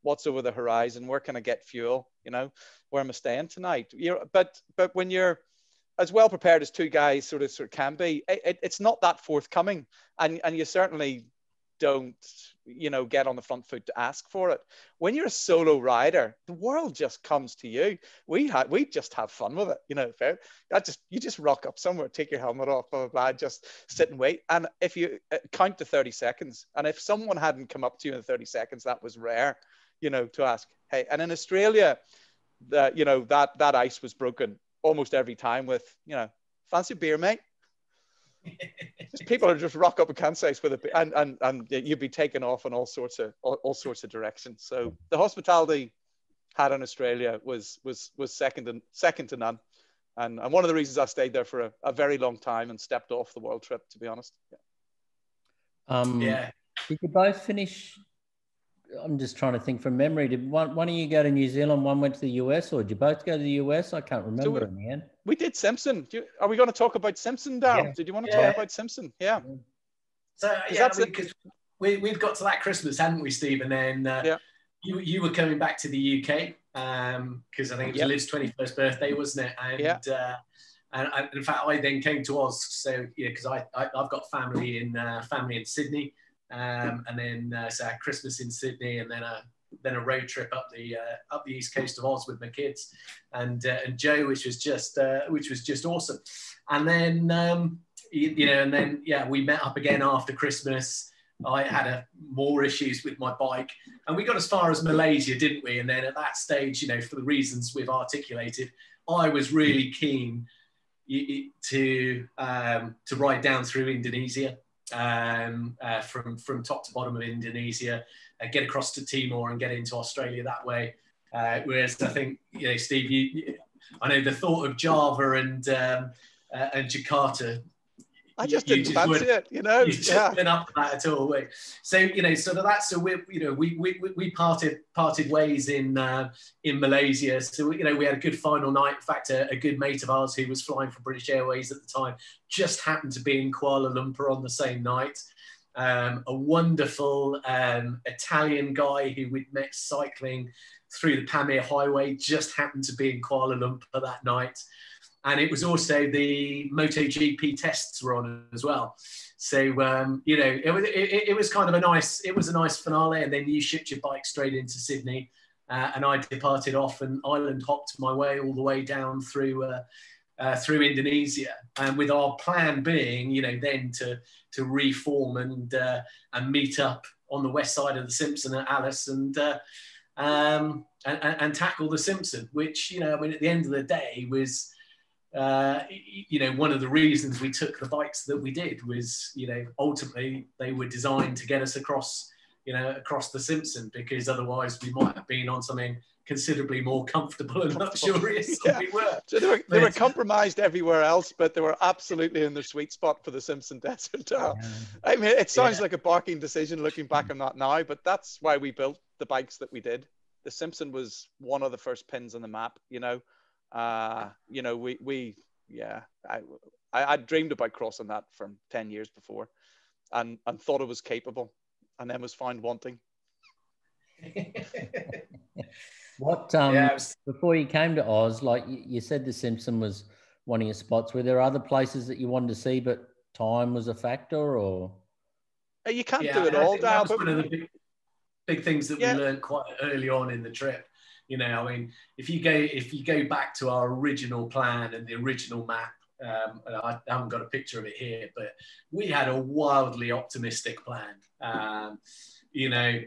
What's over the horizon? Where can I get fuel? Where am I staying tonight? But when you're as well prepared as two guys sort of can be, it's not that forthcoming, and you certainly don't get on the front foot to ask for it. When you're a solo rider, the world just comes to you. We just have fun with it, you just rock up somewhere, take your helmet off, blah, blah, blah, just sit and wait. And if you count to 30 seconds, and if someone hadn't come up to you in 30 seconds, that was rare, to ask, hey. And in Australia, that ice was broken almost every time with, fancy beer, mate. People are just rock up a campsite with it, and you'd be taken off in all sorts of directions. So the hospitality had in Australia was second to none, and one of the reasons I stayed there for a very long time and stepped off the world trip, to be honest. Yeah. Did you both finish? I'm just trying to think from memory. Did one of you go to New Zealand, one went to the US, or did you both go to the US? I can't remember in the end. We did Simpson. Are we going to talk about Simpson, Darryl? Yeah. Did you want to talk about Simpson? Yeah. So because we've got to that Christmas, hadn't we, Steve? And then you were coming back to the UK because I think it was Liv's 21st birthday, wasn't it? And and in fact, I then came to Oz. So because I've got family in Sydney. And then so I had Christmas in Sydney, and then a road trip up the east coast of Oz with my kids, and Joe, which was just awesome. And then we met up again after Christmas. I had more issues with my bike, and we got as far as Malaysia, didn't we? And then at that stage, for the reasons we've articulated, I was really keen to ride down through Indonesia. From top to bottom of Indonesia, get across to Timor and get into Australia that way. Whereas I think, Steve, I know the thought of Java and Jakarta, I just didn't fancy it, You just been up for that at all. So sort of that. So we parted ways in Malaysia. So we had a good final night. In fact, a good mate of ours who was flying for British Airways at the time just happened to be in Kuala Lumpur on the same night. A wonderful Italian guy who we'd met cycling through the Pamir Highway just happened to be in Kuala Lumpur that night. And it was also the MotoGP tests were on as well. So, it was kind of a nice finale. And then you shipped your bike straight into Sydney. And I departed off and island hopped my way all the way down through Indonesia. And with our plan being, then to reform and meet up on the west side of the Simpson at Alice and tackle the Simpson, which, at the end of the day was, one of the reasons we took the bikes that we did was, ultimately they were designed to get us across the Simpson, because otherwise we might have been on something considerably more comfortable and luxurious than we were. So they were compromised everywhere else, but they were absolutely in their sweet spot for the Simpson Desert. I mean, it sounds like a barking decision looking back on that now, but that's why we built the bikes that we did. The Simpson was one of the first pins on the map, You know, I dreamed about crossing that for 10 years before, and thought it was capable, and then was found wanting. What Yeah, before you came to Oz, like you said, the Simpson was one of your spots. Were there other places that you wanted to see, but time was a factor, or? You can't yeah, do it I all, think that Dal. was one of the big things that we Yeah. learned quite early on in the trip. You know, I mean, if you go back to our original plan and the original map, and I haven't got a picture of it here, but we had a wildly optimistic plan. You know,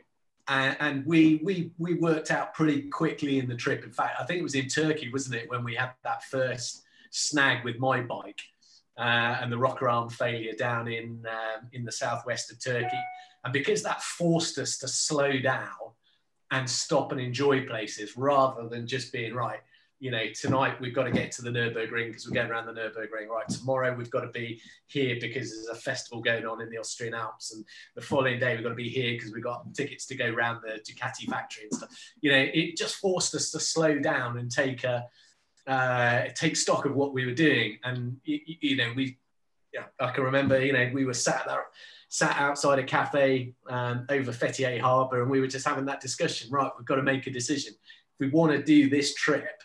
and we worked out pretty quickly in the trip. In fact, I think it was in Turkey, wasn't it, when we had that first snag with my bike and the rocker arm failure down in the southwest of Turkey. And because that forced us to slow down and stop and enjoy places rather than just being right, you know, tonight we've got to get to the Nürburgring because we're going around the Nürburgring. Right, tomorrow we've got to be here because there's a festival going on in the Austrian Alps, and the following day we've got to be here because we've got tickets to go around the Ducati factory and stuff. You know, it just forced us to slow down and take stock of what we were doing. And you know, I can remember, you know, we were sat outside a cafe over Fethiye Harbour, and we were just having that discussion. Right, we've got to make a decision. If we want to do this trip,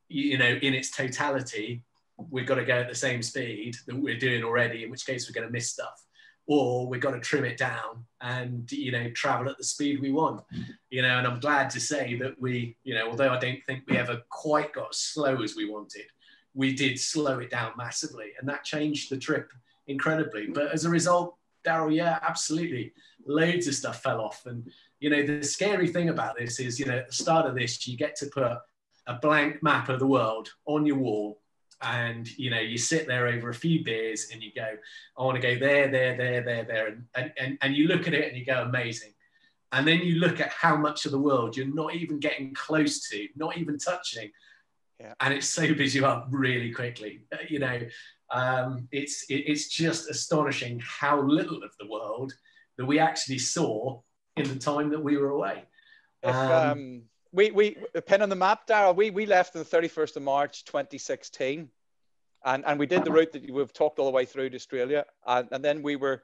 you know, in its totality, we've got to go at the same speed that we're doing already, in which case we're going to miss stuff, or we've got to trim it down and, you know, travel at the speed we want, you know. And I'm glad to say that we, you know, although I don't think we ever quite got as slow as we wanted, we did slow it down massively, and that changed the trip incredibly. But as a result, Daryl, yeah, absolutely, loads of stuff fell off. And, you know, the scary thing about this is, you know, at the start of this, you get to put a blank map of the world on your wall, and, you know, you sit there over a few beers and you go, I want to go there, there, there, there, there. And you look at it and you go, amazing. And then you look at how much of the world you're not even getting close to, not even touching. Yeah. And it sobers you up really quickly. You know, it's just astonishing how little of the world that we actually saw in the time that we were away. We a pen on the map, Darryl. We left on the 31st of March 2016, and we did the route that we've talked all the way through to Australia, and then we were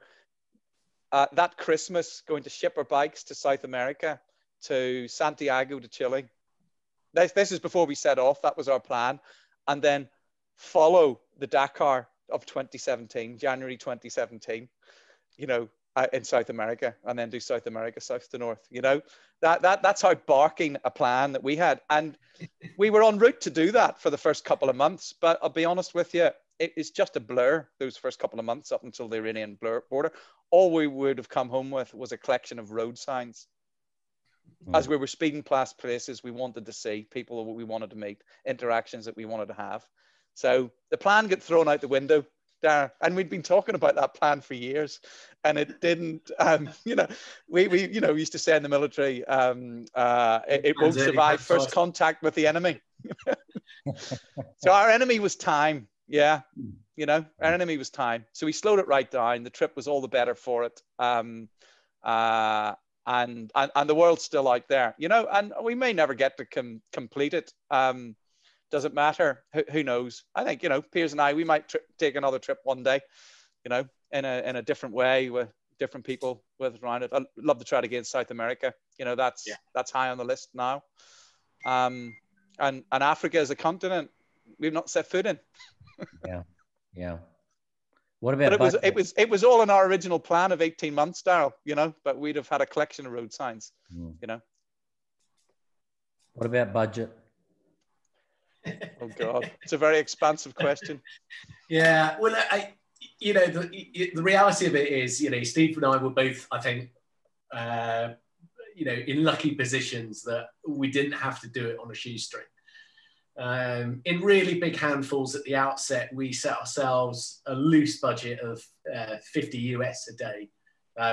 that Christmas going to ship our bikes to South America, to Santiago de Chile. This is before we set off. That was our plan, and then follow the Dakar of 2017, January 2017. You know, in South America, and then do South America south to north. You know, that's how barking a plan that we had, and we were en route to do that for the first couple of months. But I'll be honest with you, it's just a blur those first couple of months up until the Iranian border. All we would have come home with was a collection of road signs. As we were speeding past places we wanted to see, people we wanted to meet, interactions that we wanted to have. So the plan got thrown out the window, Darren, and we'd been talking about that plan for years, and it didn't. You know, we used to say in the military, it won't survive first contact with the enemy. So our enemy was time. Yeah, you know, our enemy was time. So we slowed it right down. The trip was all the better for it. And the world's still out there, you know, and we may never get to complete it. Does it matter? Who knows? I think, you know, Piers and I, we might take another trip one day, you know, in a different way with different people with around it. I'd love to try it again, South America. You know, that's high on the list now. And Africa as a continent, we've not set foot in. Yeah. What about? But it was all in our original plan of 18 months, Daryl. You know, but we'd have had a collection of road signs. You know. What about budget? Oh God, it's a very expansive question. Yeah, well, you know, the reality of it is, you know, Steve and I were both, I think, you know, in lucky positions that we didn't have to do it on a shoestring. In really big handfuls at the outset, we set ourselves a loose budget of 50 US a day,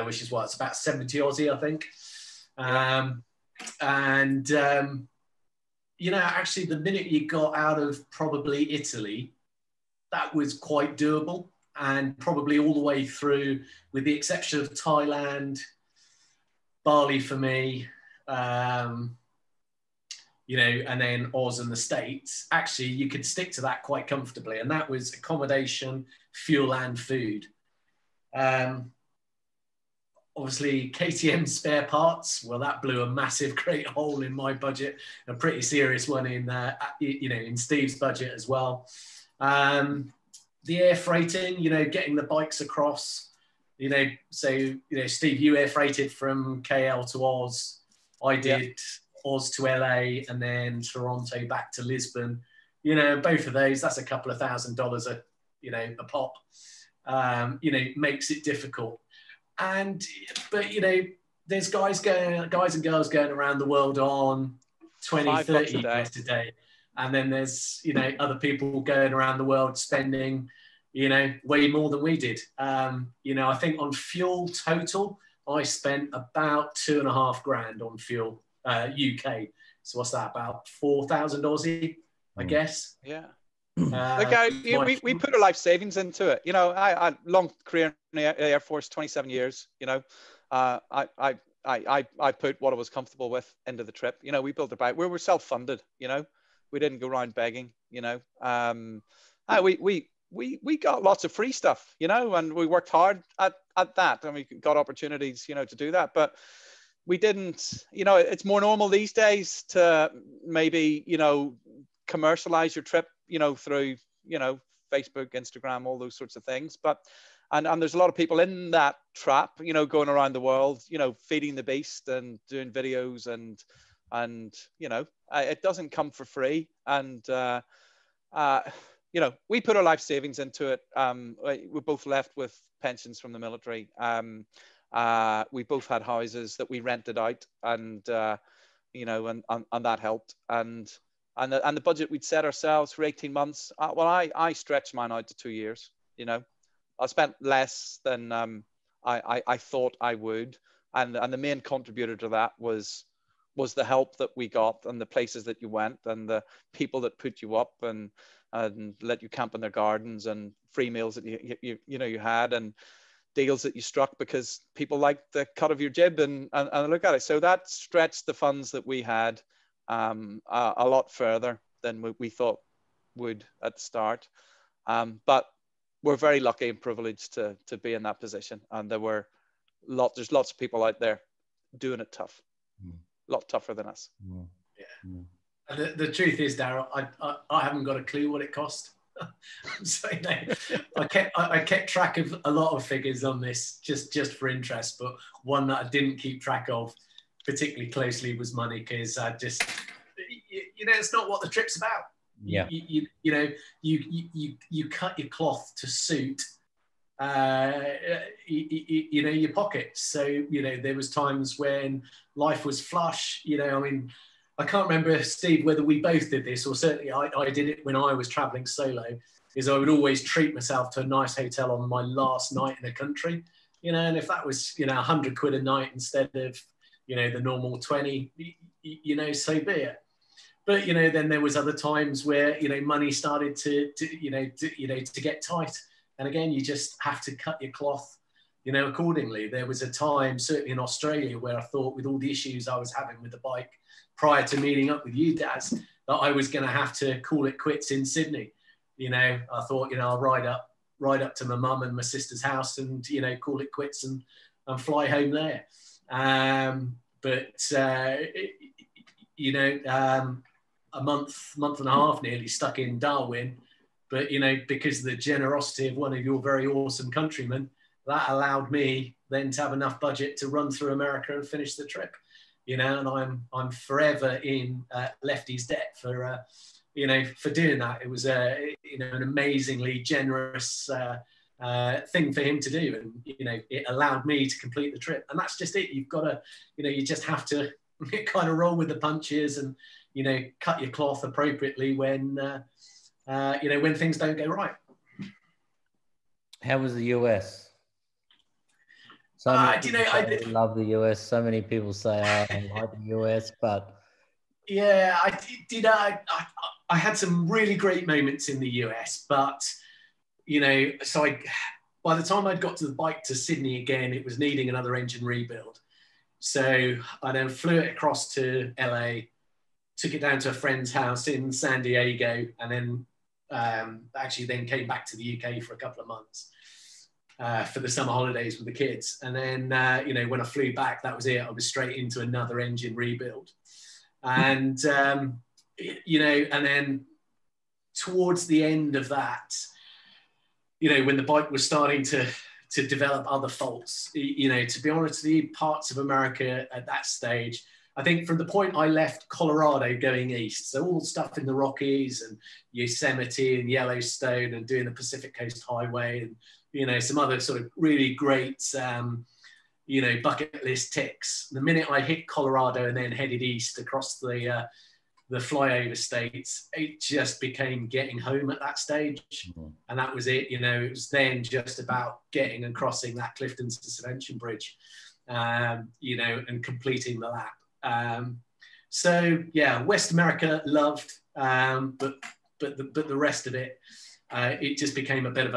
which is it's about 70 Aussie, I think. You know, actually, the minute you got out of probably Italy, that was quite doable, and probably all the way through, with the exception of Thailand, Bali for me. you know, and then Oz and the States, actually you could stick to that quite comfortably. And that was accommodation, fuel and food. Obviously KTM spare parts, well, that blew a massive great hole in my budget, a pretty serious one in, you know, in Steve's budget as well. The air freighting, you know, getting the bikes across, you know, so, you know, Steve, you air freighted from KL to Oz. I did Oz to LA and then Toronto back to Lisbon. You know, both of those, that's a couple of $1,000 a, you know, a pop. You know, makes it difficult. But, you know, there's guys and girls going around the world on 20, 30 US a day. And then there's, you know, other people going around the world spending, you know, way more than we did. You know, I think on fuel total, I spent about 2.5 grand on fuel, UK. So what's that, about 4,000 Aussie, I guess? Yeah. We put our life savings into it. You know, I long career in the Air Force, 27 years, you know. I put what I was comfortable with into the trip. You know, we built a bike. We were self-funded, you know. We didn't go around begging, you know. We got lots of free stuff, you know, and we worked hard at that, and we got opportunities, you know, to do that. But we didn't, you know, it's more normal these days to maybe, you know, commercialize your trip, you know, through, you know, Facebook, Instagram, all those sorts of things. But and there's a lot of people in that trap, you know, going around the world, you know, feeding the beast and doing videos and you know, it doesn't come for free. And you know, we put our life savings into it. We both left with pensions from the military. We both had houses that we rented out, and you know, and that helped. And the budget we'd set ourselves for 18 months. Well, I stretched mine out to 2 years. You know, I spent less than I thought I would, and the main contributor to that was the help that we got, and the places that you went, and the people that put you up and let you camp in their gardens, and free meals that you know you had, and deals that you struck because people liked the cut of your jib and look at it. So that stretched the funds that we had a lot further than we thought would at the start. But we're very lucky and privileged to be in that position. And there's lots of people out there doing it tough, a lot tougher than us. Yeah. And the truth is, Darryl, I haven't got a clue what it cost. So you know, I kept track of a lot of figures on this just for interest, but one that I didn't keep track of particularly closely was money, because I just, you know, it's not what the trip's about. Yeah. You know, you cut your cloth to suit you know, your pockets. So, you know, there was times when life was flush, you know. I mean, I can't remember, Steve, whether we both did this, or certainly I did it when I was traveling solo, is I would always treat myself to a nice hotel on my last night in the country, you know, and if that was, you know, 100 quid a night instead of, you know, the normal 20, you know, so be it. But, you know, then there was other times where, you know, money started to get tight. And again, you just have to cut your cloth, you know, accordingly. There was a time, certainly in Australia, where I thought, with all the issues I was having with the bike prior to meeting up with you, Daz, that I was going to have to call it quits in Sydney. You know, I thought, you know, I'll ride up to my mum and my sister's house and, you know, call it quits and fly home there. You know, a month and a half nearly stuck in Darwin. But, you know, because of the generosity of one of your very awesome countrymen, that allowed me then to have enough budget to run through America and finish the trip. You know, and I'm forever in Lefty's debt for, you know, for doing that. It was, you know, an amazingly generous thing for him to do. And, you know, it allowed me to complete the trip. And that's just it. You've got to, you know, you just have to kind of roll with the punches and, you know, cut your cloth appropriately when, you know, when things don't go right. How was the US? So many you know, I love the US. So many people say, "Oh, I like the US," but yeah, I did. I had some really great moments in the US, but you know, so by the time I'd got to the bike to Sydney again, it was needing another engine rebuild. So I then flew it across to LA took it down to a friend's house in San Diego, and then actually then came back to the UK for a couple of months for the summer holidays with the kids. And then, you know, when I flew back, that was it. I was straight into another engine rebuild. And, you know, and then towards the end of that, you know, when the bike was starting to develop other faults, you know, to be honest with you, parts of America at that stage, I think from the point I left Colorado going east, so all the stuff in the Rockies and Yosemite and Yellowstone and doing the Pacific Coast Highway and, you know, some other sort of really great, you know, bucket list ticks. The minute I hit Colorado and then headed east across the flyover states, it just became getting home at that stage. Mm-hmm. And that was it. You know, it was then just about getting and crossing that Clifton Suspension Bridge, you know, and completing the lap. So yeah, West America loved, but the rest of it, it just became a bit of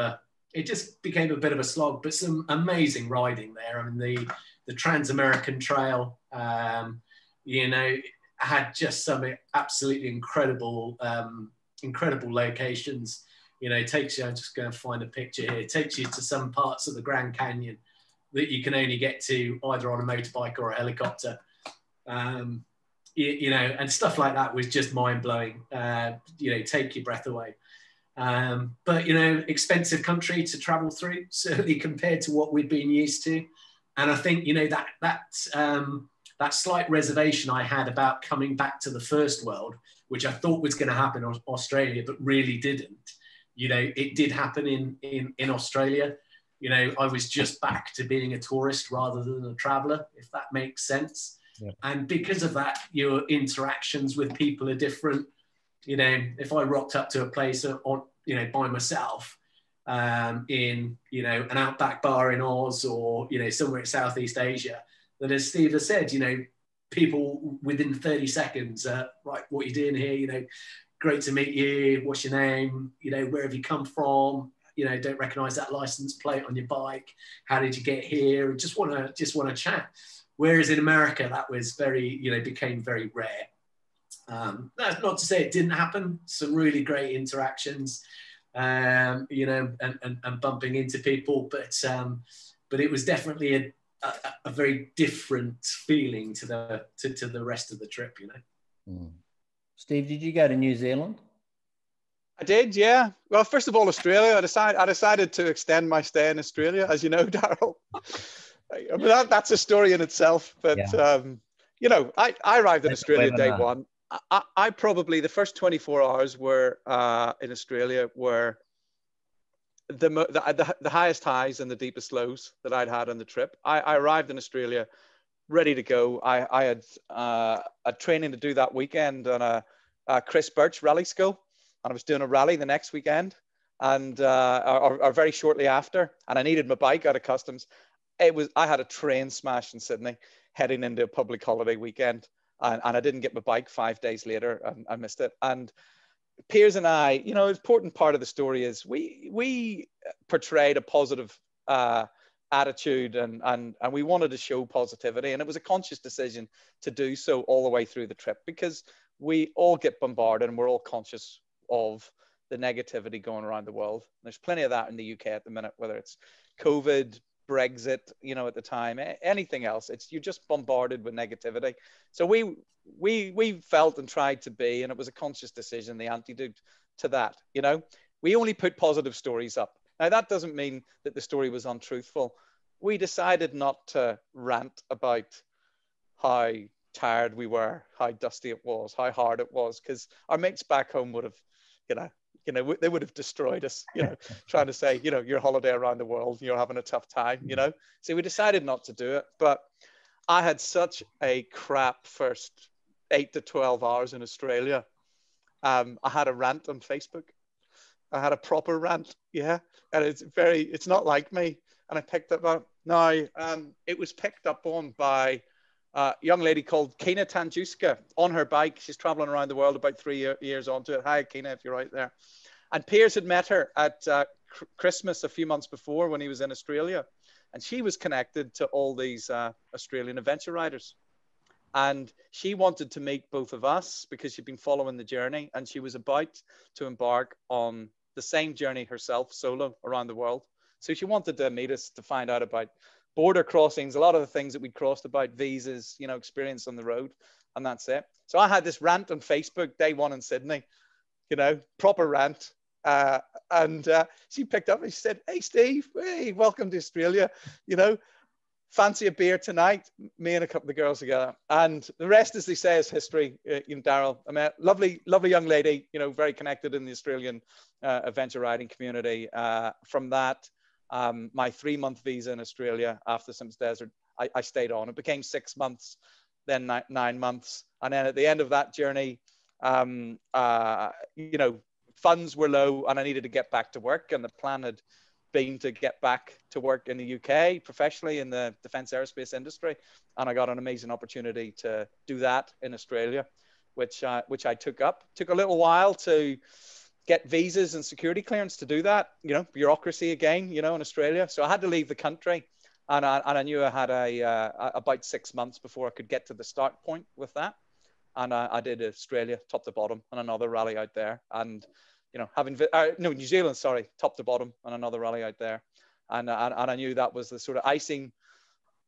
a slog, but some amazing riding there. I mean, the Trans-American Trail, you know, had just some absolutely incredible locations. You know, it takes you, I'm just going to find a picture here, it takes you to some parts of the Grand Canyon that you can only get to either on a motorbike or a helicopter. You know, and stuff like that was just mind-blowing, you know, take your breath away. But, you know, expensive country to travel through, certainly compared to what we'd been used to. And I think, you know, that slight reservation I had about coming back to the first world, which I thought was going to happen in Australia, but really didn't. You know, it did happen in Australia. You know, I was just back to being a tourist rather than a traveler, if that makes sense. Yeah. And because of that, your interactions with people are different. You know, if I rocked up to a place on, you know, by myself in, you know, an Outback bar in Oz or, you know, somewhere in Southeast Asia, then as Steve has said, you know, people within 30 seconds, right, what are you doing here? You know, great to meet you. What's your name? You know, where have you come from? You know, don't recognize that license plate on your bike. How did you get here? Just want to chat. Whereas in America, that was very, you know, became very rare. That's not to say it didn't happen. Some really great interactions, you know, and bumping into people, but it was definitely a very different feeling to the rest of the trip, you know. Mm. Steve, did you go to New Zealand? I did, yeah. Well, first of all, Australia. I decided to extend my stay in Australia, as you know, Daryl. I mean, that's a story in itself. But yeah. You know, I arrived in Australia day one. I probably, the first 24 hours were in Australia were the highest highs and the deepest lows that I'd had on the trip. I arrived in Australia ready to go. I had a training to do that weekend on a Chris Birch rally school, and I was doing a rally the next weekend, and or very shortly after, and I needed my bike out of customs. I had a train smash in Sydney heading into a public holiday weekend, and I didn't get my bike 5 days later, and I missed it. And Piers and I, you know, an important part of the story is we portrayed a positive attitude, and we wanted to show positivity, and it was a conscious decision to do so all the way through the trip, because we all get bombarded and we're all conscious of the negativity going around the world. There's plenty of that in the UK at the minute, whether it's COVID, Brexit, you know, at the time, anything else. You're just bombarded with negativity. So we felt and tried to be, and it was a conscious decision, the antidote to that. You know, we only put positive stories up. Now, that doesn't mean that the story was untruthful. We decided not to rant about how tired we were, how dusty it was, how hard it was, because our mates back home would have, you know, they would have destroyed us, you know, trying to say, you know, your holiday around the world, you're having a tough time, you know. So we decided not to do it. But I had such a crap first 8 to 12 hours in Australia. I had a rant on Facebook. I had a proper rant, yeah. And it's not like me. And I picked it up. Now, it was picked up on by a young lady called Kina Tanjuska on her bike. She's traveling around the world, about 3 years onto it. Hi, Kina, if you're out there. And Piers had met her at Christmas a few months before when he was in Australia. And she was connected to all these Australian adventure riders. And she wanted to meet both of us because she'd been following the journey, and she was about to embark on the same journey herself, solo, around the world. So she wanted to meet us to find out about border crossings, a lot of the things that we'd crossed, about visas, you know, experience on the road, and that's it. So I had this rant on Facebook day one in Sydney, you know, proper rant. And she picked up and she said, "Hey, Steve, hey, welcome to Australia. You know, fancy a beer tonight?" Me and a couple of girls together. And the rest, as they say, is history. You know, Daryl, I met lovely young lady, you know, very connected in the Australian adventure riding community. From that, my 3-month visa in Australia after Simpson Desert, I stayed on. It became 6 months, then 9 months. And then at the end of that journey, you know, funds were low and I needed to get back to work. And the plan had been to get back to work in the UK professionally in the defence aerospace industry. And I got an amazing opportunity to do that in Australia, which I took up. Took a little while to get visas and security clearance to do that, you know, bureaucracy again, you know, in Australia. So I had to leave the country. And I knew I had about 6 months before I could get to the start point with that. And I did Australia top to bottom and another rally out there. And, you know, New Zealand, sorry, top to bottom and another rally out there. And I knew that was the sort of icing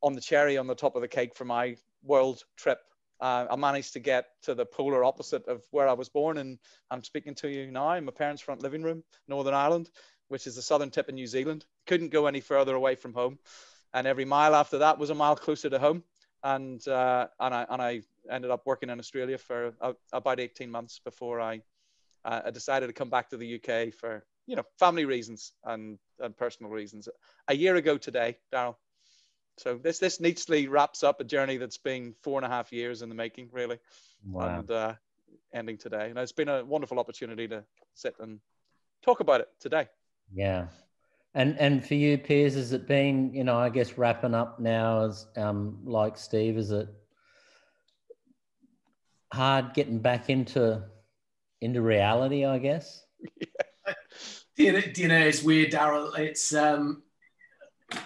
on the cherry on the top of the cake for my world trip. I managed to get to the polar opposite of where I was born. And I'm speaking to you now in my parents' front living room, Northern Ireland, which is the southern tip of New Zealand. Couldn't go any further away from home. And every mile after that was a mile closer to home. And I ended up working in Australia for about 18 months before I decided to come back to the UK for, you know, family reasons and personal reasons. A year ago today, Daryl. So this neatly wraps up a journey that's been 4.5 years in the making, really. Wow. And ending today. And it's been a wonderful opportunity to sit and talk about it today. Yeah. And for you, Piers, has it been, you know, I guess wrapping up now as like Steve, is it hard getting back into reality, I guess? Yeah. Do you know, it's weird, Daryl. It's,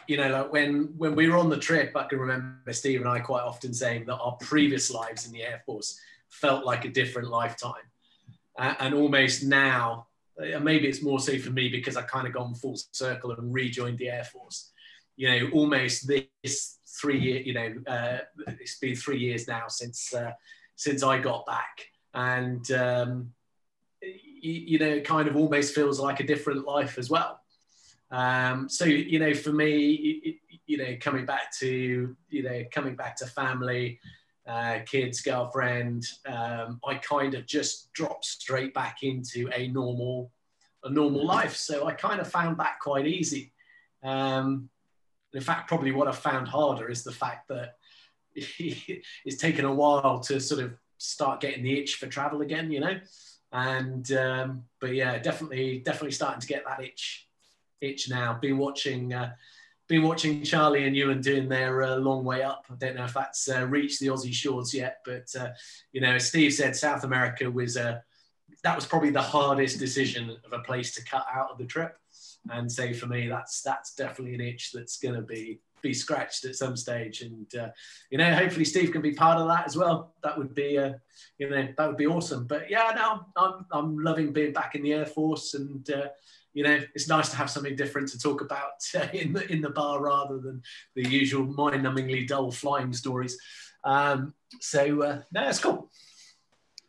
you know, like when we were on the trip, I can remember Steve and I quite often saying that our previous lives in the Air Force felt like a different lifetime. And almost now, maybe it's more so for me because I kind of gone full circle and rejoined the Air Force. You know, almost this 3 year, you know, it's been 3 years now since I got back. And, you know, it kind of almost feels like a different life as well. So, you know, for me, you know, coming back to family, kids, girlfriend, I kind of just dropped straight back into a normal life. So I kind of found that quite easy. In fact, probably what I found harder is the fact that it's taken a while to sort of start getting the itch for travel again, you know. And but yeah, definitely starting to get that itch now. Been watching Charlie and Ewan doing their long way up. I don't know if that's reached the Aussie shores yet, but you know, as Steve said, South America was probably the hardest decision of a place to cut out of the trip. And so for me, that's definitely an itch that's going to be scratched at some stage. And you know, hopefully Steve can be part of that as well. That would be you know, that would be awesome. But yeah, no, I'm loving being back in the Air Force, and you know, it's nice to have something different to talk about in the bar rather than the usual mind-numbingly dull flying stories. So no, it's cool.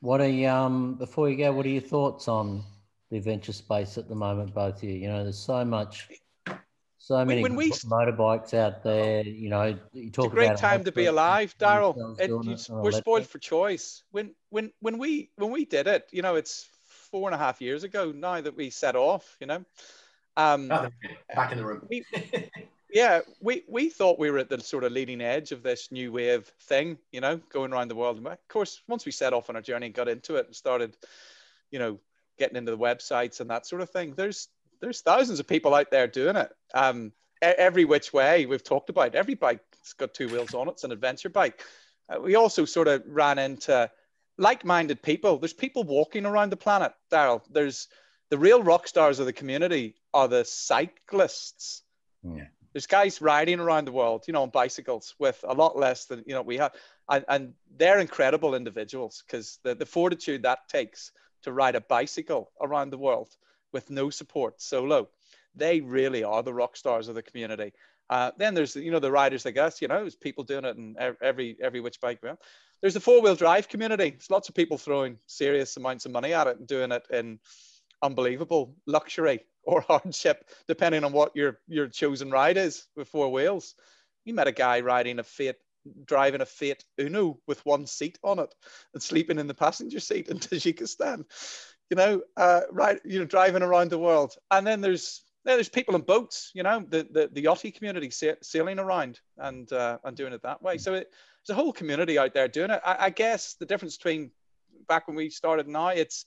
What are before you go, what are your thoughts on the adventure space at the moment, both of you? You know, there's so many motorbikes out there. You know, you talk it's a great about time to be alive, Daryl. We're spoiled for choice. When we did it, you know, it's 4.5 years ago now that we set off, you know. Back in the room. we thought we were at the sort of leading edge of this new wave thing, you know, going around the world. And of course, once we set off on our journey and got into it and started, you know, getting into the websites and that sort of thing, there's thousands of people out there doing it. Every which way we've talked about. Every bike's got 2 wheels on it. It's an adventure bike. We also sort of ran into like-minded people. There's people walking around the planet, Daryl. There's the real rock stars of the community are the cyclists. Yeah. There's guys riding around the world, on bicycles with a lot less than, we have. And they're incredible individuals, because the fortitude that takes to ride a bicycle around the world with no support, solo, they really are the rock stars of the community. Then there's, the riders like us, there's people doing it in every which bike. There's the 4-wheel drive community. There's lots of people throwing serious amounts of money at it and doing it in unbelievable luxury or hardship, depending on what your chosen ride is with 4 wheels. You met a guy driving a Fiat Uno with 1 seat on it and sleeping in the passenger seat in Tajikistan, driving around the world. And then there's people in boats, the yachty community sailing around and doing it that way. So there's a whole community out there doing it. I guess the difference between back when we started now, it's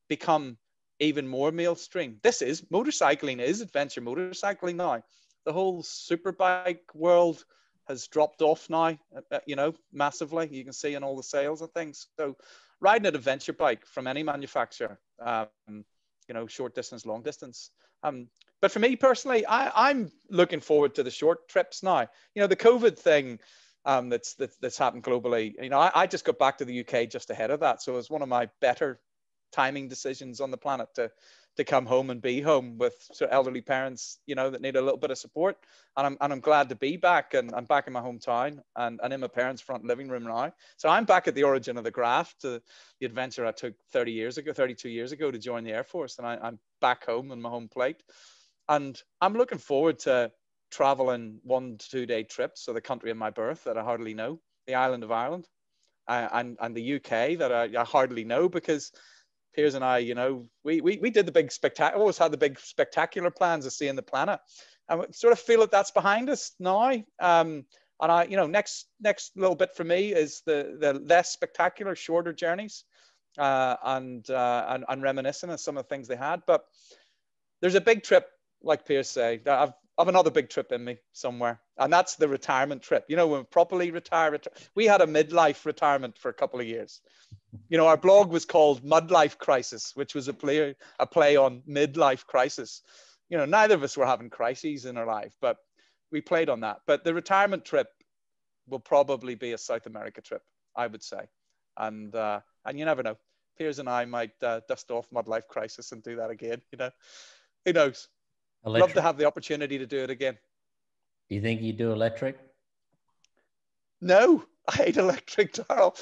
become even more mainstream. Motorcycling is adventure motorcycling now. The whole superbike world has dropped off now, massively. You can see in all the sales and things. So riding an adventure bike from any manufacturer, short distance, long distance. But for me personally, I'm looking forward to the short trips now. The COVID thing that's happened globally. I just got back to the UK just ahead of that. So it was one of my better timing decisions on the planet to come home and be home with sort of elderly parents, that need a little bit of support. And I'm glad to be back, and I'm back in my hometown and in my parents' front living room now. So I'm back at the origin of the graft, to the adventure I took 32 years ago to join the Air Force. And I'm back home in my home plate. And I'm looking forward to traveling 1 to 2 day trips to the country of my birth that I hardly know, the island of Ireland, and the UK that I hardly know, because Piers and I, we did the big spectacular, always had the big spectacular plans of seeing the planet. And we sort of feel that that's behind us now. And I, next little bit for me is the less spectacular, shorter journeys, and reminiscing of some of the things they had. But there's a big trip, like Piers say, that I've another big trip in me somewhere, and that's the retirement trip. When we properly retire. We had a midlife retirement for a couple of years. Our blog was called Mudlife Crisis, which was a play on midlife crisis. Neither of us were having crises in our life, but we played on that. But the retirement trip will probably be a South America trip, I would say. And you never know. Piers and I might dust off Mudlife Crisis and do that again. Who knows? Electric. Love to have the opportunity to do it again. Do you think you do electric? No, I hate electric, Darryl.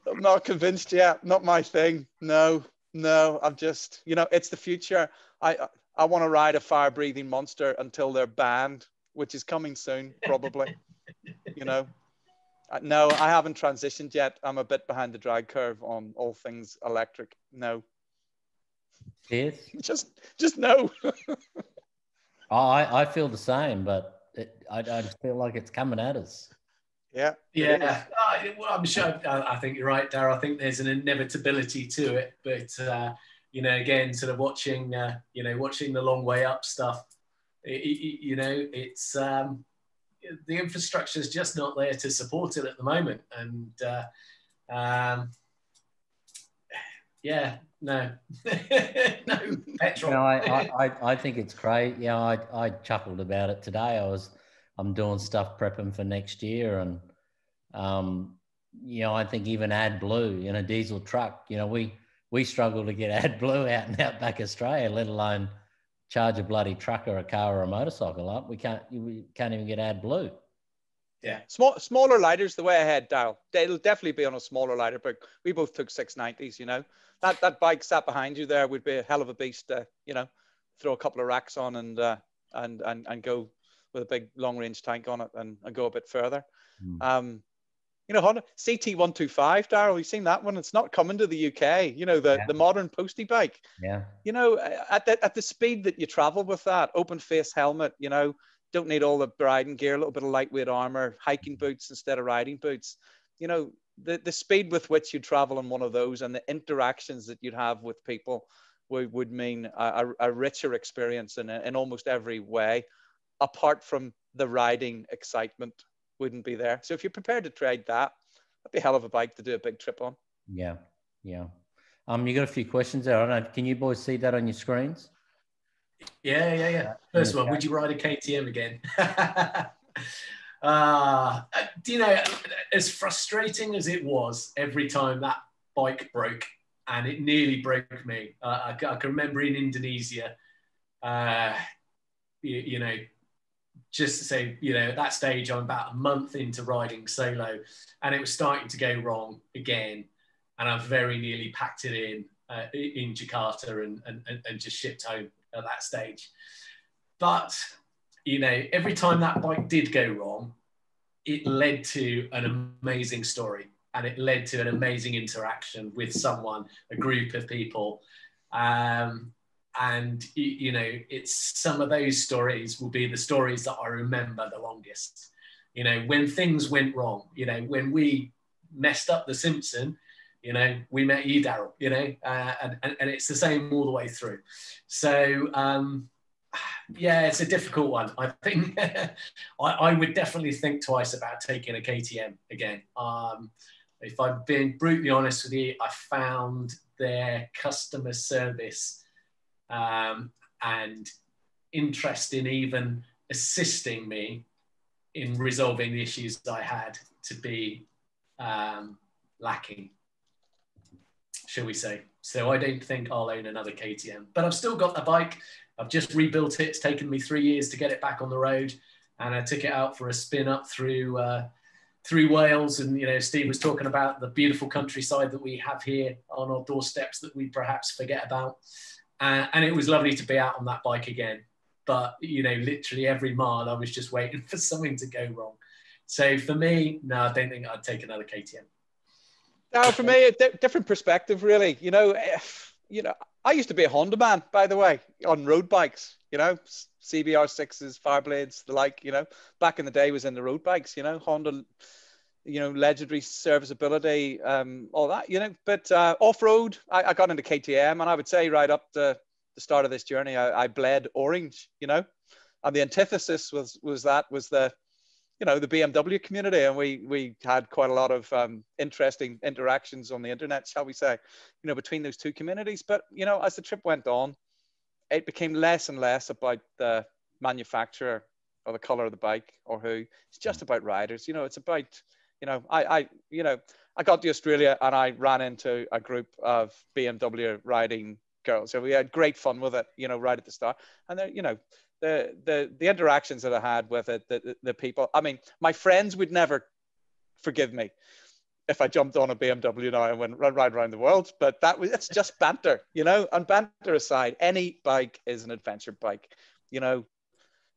I'm not convinced yet. Not my thing. No. I'm just, it's the future. I want to ride a fire-breathing monster until they're banned, which is coming soon, probably. No, I haven't transitioned yet. I'm a bit behind the drag curve on all things electric. No. Yes. Just no. I feel the same, but I just feel like it's coming at us. Yeah. Well, I'm sure. I think you're right, Darryl. I think there's an inevitability to it, but again, sort of watching the long way up stuff. It's the infrastructure is just not there to support it at the moment, and no, no petrol. I think it's great. I chuckled about it today. I'm doing stuff prepping for next year, and I think even AdBlue in a diesel truck. We struggle to get AdBlue out in outback Australia, let alone charge a bloody truck or a car or a motorcycle up. We can't even get AdBlue. Yeah, smaller lighters the way ahead, Darryl. It'll definitely be on a smaller lighter, but we both took 690s. That bike sat behind you there would be a hell of a beast to throw a couple of racks on and go with a big long range tank on it and go a bit further. Honda CT125, Darryl, you've seen that one. It's not coming to the UK. The modern postie bike. Yeah. At the speed that you travel with that, open face helmet. Don't need all the riding gear, a little bit of lightweight armor, hiking boots instead of riding boots. The speed with which you travel in one of those and the interactions that you'd have with people would mean a richer experience in almost every way, apart from the riding excitement wouldn't be there. So if you're prepared to trade that'd be a hell of a bike to do a big trip on. Yeah. You got a few questions there. I don't know. Can you boys see that on your screens? Yeah. First one, would you ride a KTM again? Do you know, as frustrating as it was every time that bike broke, and it nearly broke me. I can remember in Indonesia, you know, just to say, you know, at that stage, I'm about a month into riding solo, and it was starting to go wrong again. And I very nearly packed it in Jakarta and just shipped home at that stage. But, you know, every time that bike did go wrong, it led to an amazing story, and it led to an amazing interaction with someone, a group of people. And, you know, it's some of those stories will be the stories that I remember the longest. You know, when things went wrong, you know, when we messed up the Simpson, you know, we met you, Daryl, you know, and it's the same all the way through. So, yeah, it's a difficult one. I think I would definitely think twice about taking a KTM again. If I'm being brutally honest with you, I found their customer service and interest in even assisting me in resolving the issues I had to be lacking, shall we say. So I don't think I'll own another KTM, but I've still got the bike. I've just rebuilt it. It's taken me 3 years to get it back on the road, and I took it out for a spin up through Wales. And, you know, Steve was talking about the beautiful countryside that we have here on our doorsteps that we perhaps forget about. And it was lovely to be out on that bike again. But, you know, literally every mile I was just waiting for something to go wrong. So for me, no, I don't think I'd take another KTM. Now, for me, a different perspective, really. You know, I used to be a Honda man, by the way, on road bikes, you know, CBR6s, Fireblades, the like, you know, back in the day was in the road bikes, you know, Honda, you know, legendary serviceability, all that, you know, but off-road, I got into KTM, and I would say right up to the start of this journey, I bled orange, you know, and the antithesis was the, you know, the BMW community, and we had quite a lot of interesting interactions on the internet, shall we say, you know, between those two communities. But, you know, as the trip went on, it became less and less about the manufacturer or the color of the bike or who. It's just about riders. You know, it's about, you know, I got to Australia and I ran into a group of BMW riding girls. So we had great fun with it, you know, right at the start. And then, you know, the interactions that I had with it, the people, I mean, my friends would never forgive me if I jumped on a BMW now and went ride around the world, but it's just banter, you know. And banter aside, any bike is an adventure bike, you know.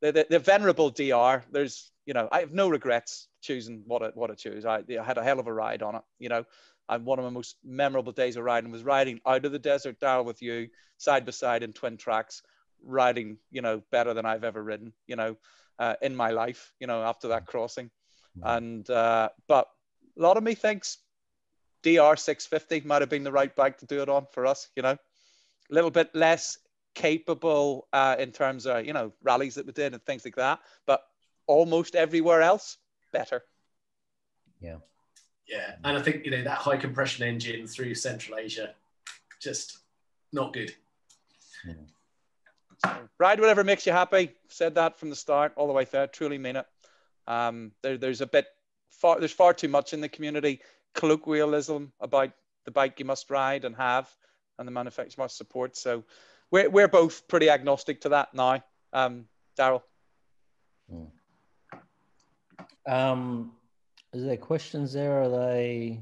The venerable DR, there's, you know, I have no regrets choosing what I choose. I had a hell of a ride on it, you know. And one of my most memorable days of riding was riding out of the desert, Daryl, with you side by side in twin tracks, riding, you know, better than I've ever ridden, you know, in my life, you know, after that crossing. And but a lot of me thinks DR 650 might have been the right bike to do it on for us, you know, a little bit less capable in terms of, you know, rallies that we did and things like that, but almost everywhere else better. Yeah, and I think, you know, that high compression engine through Central Asia, just not good. Ride whatever makes you happy. Said that from the start all the way through. Truly mean it. There's far too much in the community colloquialism about the bike you must ride and have, and the manufacturer must support. So we're both pretty agnostic to that now. Daryl. Is there questions there? Are they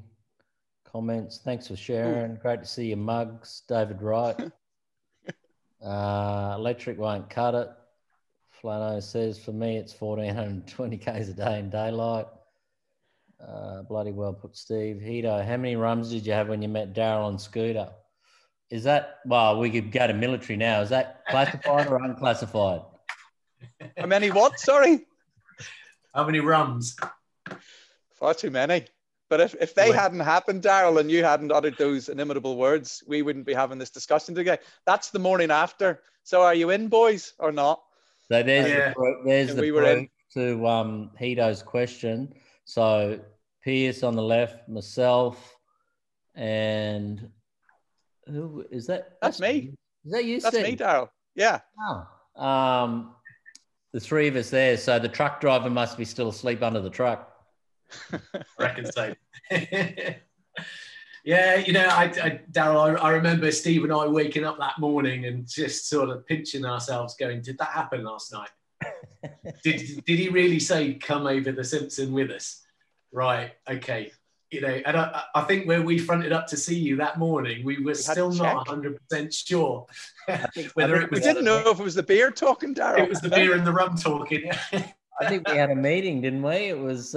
comments? Thanks for sharing. Ooh. Great to see your mugs, David Wright. Electric won't cut it. Flano says, for me, it's 1,420 Ks a day in daylight. Bloody well put, Steve. Hito, how many rums did you have when you met Daryl on scooter? Is that, well, we could go to military now. Is that classified or unclassified? How many what? Sorry? How many rums? Far too many. But if they hadn't happened, Daryl, and you hadn't uttered those inimitable words, we wouldn't be having this discussion today. That's the morning after. So are you in, boys, or not? So there's the proof to Hito's question. So Piers on the left, myself, and who is that? That's me. Is that you, That's Steve? me, Daryl. Yeah. Oh, the three of us there. So the truck driver must be still asleep under the truck. I reckon so. Yeah, you know, Daryl, I remember Steve and I waking up that morning and just sort of pinching ourselves going, did that happen last night? did he really say, come over the Simpson with us? Right, okay. You know, and I think when we fronted up to see you that morning, we were still not 100% sure whether it was... We didn't know if it was the beer talking, Daryl. It was the beer and the rum talking. I think we had a meeting, didn't we? It was...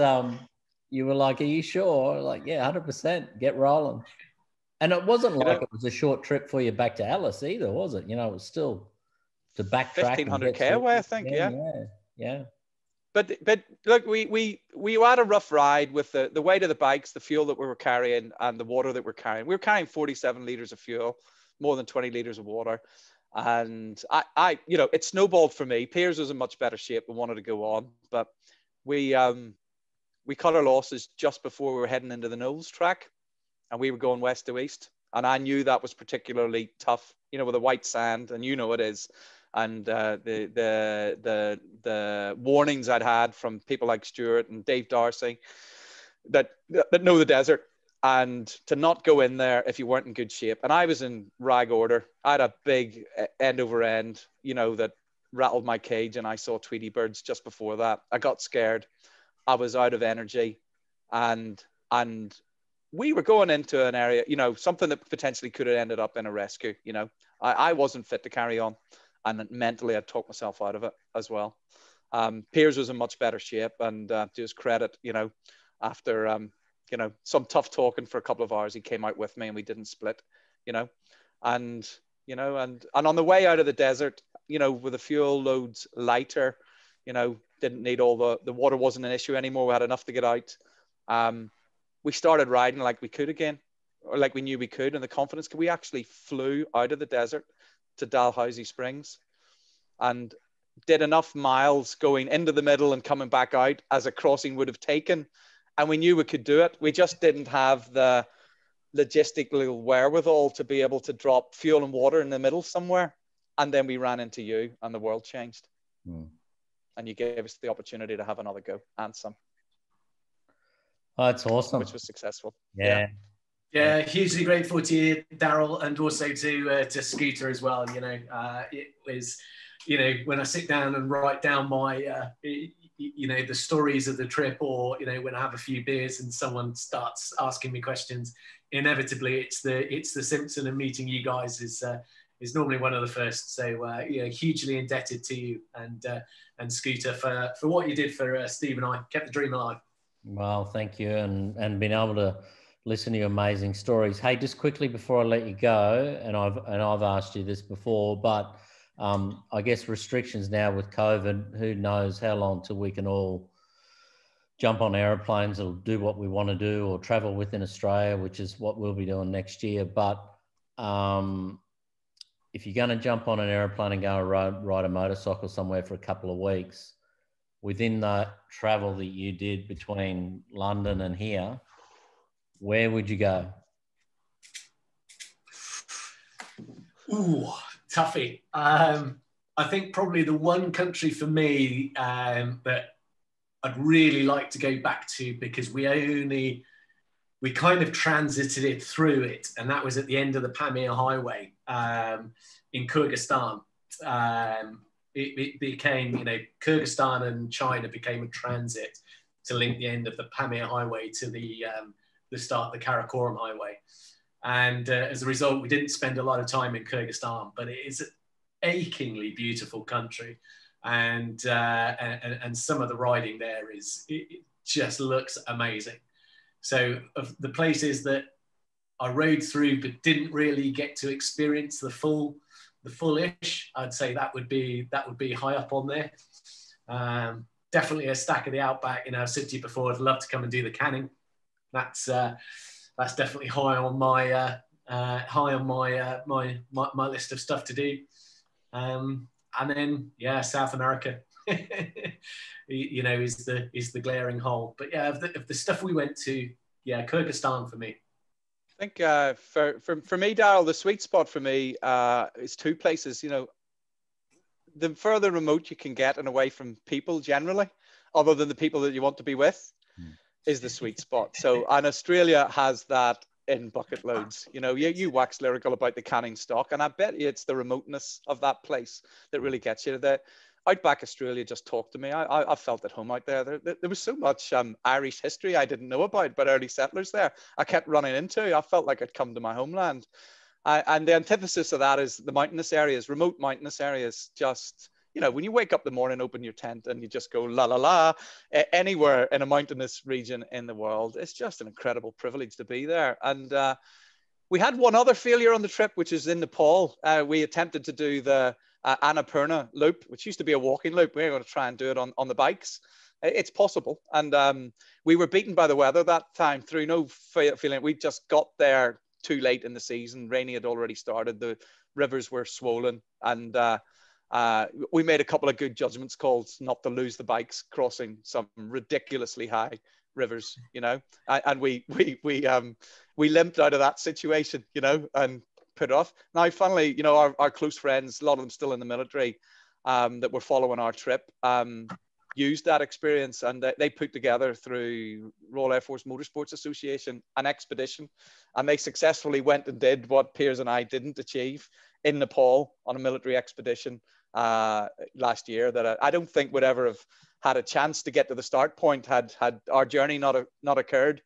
you were like, are you sure? Like, yeah, 100%, get rolling. And it wasn't like it was a short trip for you back to Alice either, was it? You know, it was still to backtrack. 1,500K away, I think, yeah. But look, we had a rough ride with the weight of the bikes, the fuel that we were carrying, and the water that we're carrying. We were carrying 47 litres of fuel, more than 20 litres of water. And I you know, it snowballed for me. Piers was in much better shape and wanted to go on, but we cut our losses just before we were heading into the Knowles track, and we were going west to east. And I knew that was particularly tough, you know, with the white sand, and you know it is. And the warnings I'd had from people like Stuart and Dave Darcy that know the desert, and to not go in there if you weren't in good shape. And I was in rag order. I had a big end over end, you know, that rattled my cage, and I saw Tweety birds just before that. I got scared. I was out of energy, and we were going into an area, you know, something that potentially could have ended up in a rescue. You know, I wasn't fit to carry on, and mentally I'd talked myself out of it as well. Piers was in much better shape, and to his credit, you know, after you know, some tough talking for a couple of hours, he came out with me and we didn't split, you know, and you know, and on the way out of the desert, you know, with the fuel loads lighter, you know, didn't need all the water wasn't an issue anymore. We had enough to get out. We started riding like we could again, or like we knew we could, and the confidence. We actually flew out of the desert to Dalhousie Springs and did enough miles going into the middle and coming back out as a crossing would have taken. And we knew we could do it. We just didn't have the logistical wherewithal to be able to drop fuel and water in the middle somewhere. And then we ran into you, and the world changed. And you gave us the opportunity to have another go and some. Oh, that's awesome. Which was successful. Yeah, hugely grateful to you, Daryl, and also to Scooter as well. You know, it was, you know, when I sit down and write down my, you know, the stories of the trip, or, you know, when I have a few beers and someone starts asking me questions, inevitably it's the Simpson, and meeting you guys is normally one of the first. So, you know, hugely indebted to you and Scooter for what you did for Steve and I. Kept the dream alive. Well, thank you, and being able to listen to your amazing stories. Hey, just quickly before I let you go, and I've asked you this before, but I guess restrictions now with COVID, who knows how long till we can all jump on aeroplanes or do what we want to do, or travel within Australia, which is what we'll be doing next year. But if you're going to jump on an aeroplane and go ride a motorcycle somewhere for a couple of weeks, within the travel that you did between London and here, where would you go? Ooh, toughie. I think probably the one country for me that I'd really like to go back to, because we kind of transited it through it, and that was at the end of the Pamir Highway in Kyrgyzstan. It became, you know, Kyrgyzstan and China became a transit to link the end of the Pamir Highway to the start of the Karakoram Highway. And as a result, we didn't spend a lot of time in Kyrgyzstan, but it is an achingly beautiful country. And some of the riding there it just looks amazing. So of the places that I rode through but didn't really get to experience the full-ish, I'd say that would be high up on there. Definitely a stack of the Outback. You know, I've said to you before, I'd love to come and do the canning. That's definitely high on my my list of stuff to do. And then South America, you know, is the glaring hole. But yeah, of the stuff we went to, Kyrgyzstan for me. I think for me, Daryl, the sweet spot for me is two places. You know, the further remote you can get and away from people generally, other than the people that you want to be with, is the sweet spot. So, and Australia has that in bucket loads. You know, you wax lyrical about the canning stock, and I bet you it's the remoteness of that place that really gets you. The Outback Australia just talked to me. I felt at home out there. There was so much Irish history I didn't know about, but early settlers there I kept running into. I felt like I'd come to my homeland. And the antithesis of that is the mountainous areas, remote mountainous areas. Just, you know, when you wake up in the morning, open your tent and you just go la la la, anywhere in a mountainous region in the world, it's just an incredible privilege to be there. And we had one other failure on the trip, which is in Nepal. We attempted to do the Annapurna loop, which used to be a walking loop. We're going to try and do it on the bikes. It's possible. And we were beaten by the weather that time through no feeling. We just got there too late in the season. Rainy had already started. The rivers were swollen. And we made a couple of good judgments calls not to lose the bikes crossing some ridiculously high rivers, you know, and we limped out of that situation, you know, and put it off. Now, funnily, you know, our close friends, a lot of them still in the military, that were following our trip, used that experience, and they put together through Royal Air Force Motorsports Association an expedition, and they successfully went and did what Piers and I didn't achieve in Nepal on a military expedition last year, that I don't think would ever have had a chance to get to the start point had our journey not occurred.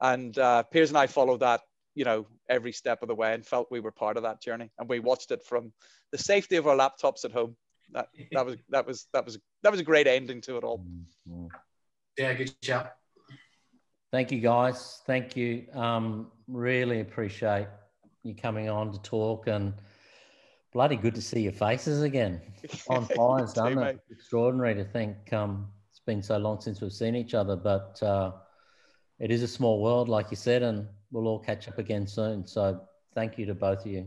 And Piers and I followed that, you know, every step of the way, and felt we were part of that journey, and we watched it from the safety of our laptops at home. That was a great ending to it all. Yeah, good job. Thank you, guys. Thank you. Really appreciate you coming on to talk, and bloody good to see your faces again. On fire's done it. It's extraordinary to think it's been so long since we've seen each other, but it is a small world, like you said, and we'll all catch up again soon. So thank you to both of you.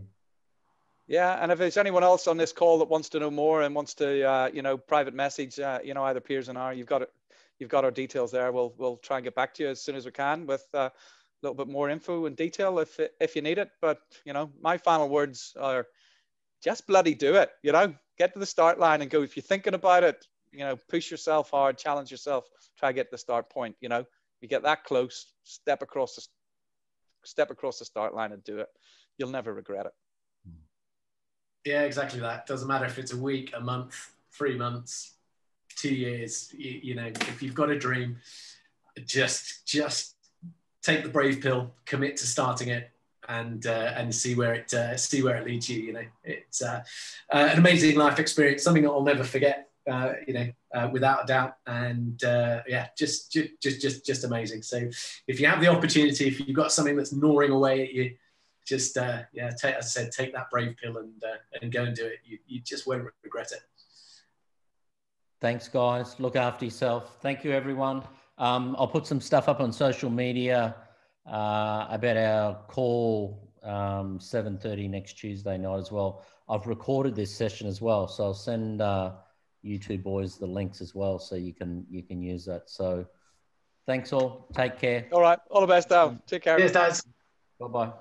Yeah, and if there's anyone else on this call that wants to know more and wants to, you know, private message, you know, either Piers and I, you've got our details there. We'll try and get back to you as soon as we can with a little bit more info and detail if you need it. But, you know, my final words are just bloody do it. You know, get to the start line and go. If you're thinking about it, you know, push yourself hard, challenge yourself, try to get to the start point. You know, you get that close, step across the start line and do it. You'll never regret it. Yeah, exactly that. Doesn't matter if it's a week, a month, 3 months, 2 years. You know, if you've got a dream, just take the brave pill, commit to starting it, and see where it leads you. You know, it's an amazing life experience, something that I'll never forget. You know, without a doubt. And yeah, just amazing. So if you have the opportunity, if you've got something that's gnawing away at you, just yeah, as I said, take that brave pill and go and do it. You just won't regret it. Thanks, guys. Look after yourself. Thank you, everyone. I'll put some stuff up on social media about our call 7:30 next Tuesday night as well. I've recorded this session as well, so I'll send you two boys the links as well, so you can use that. So thanks all. Take care. All right. All the best, Al. Take care. Cheers, Daz. Bye-bye.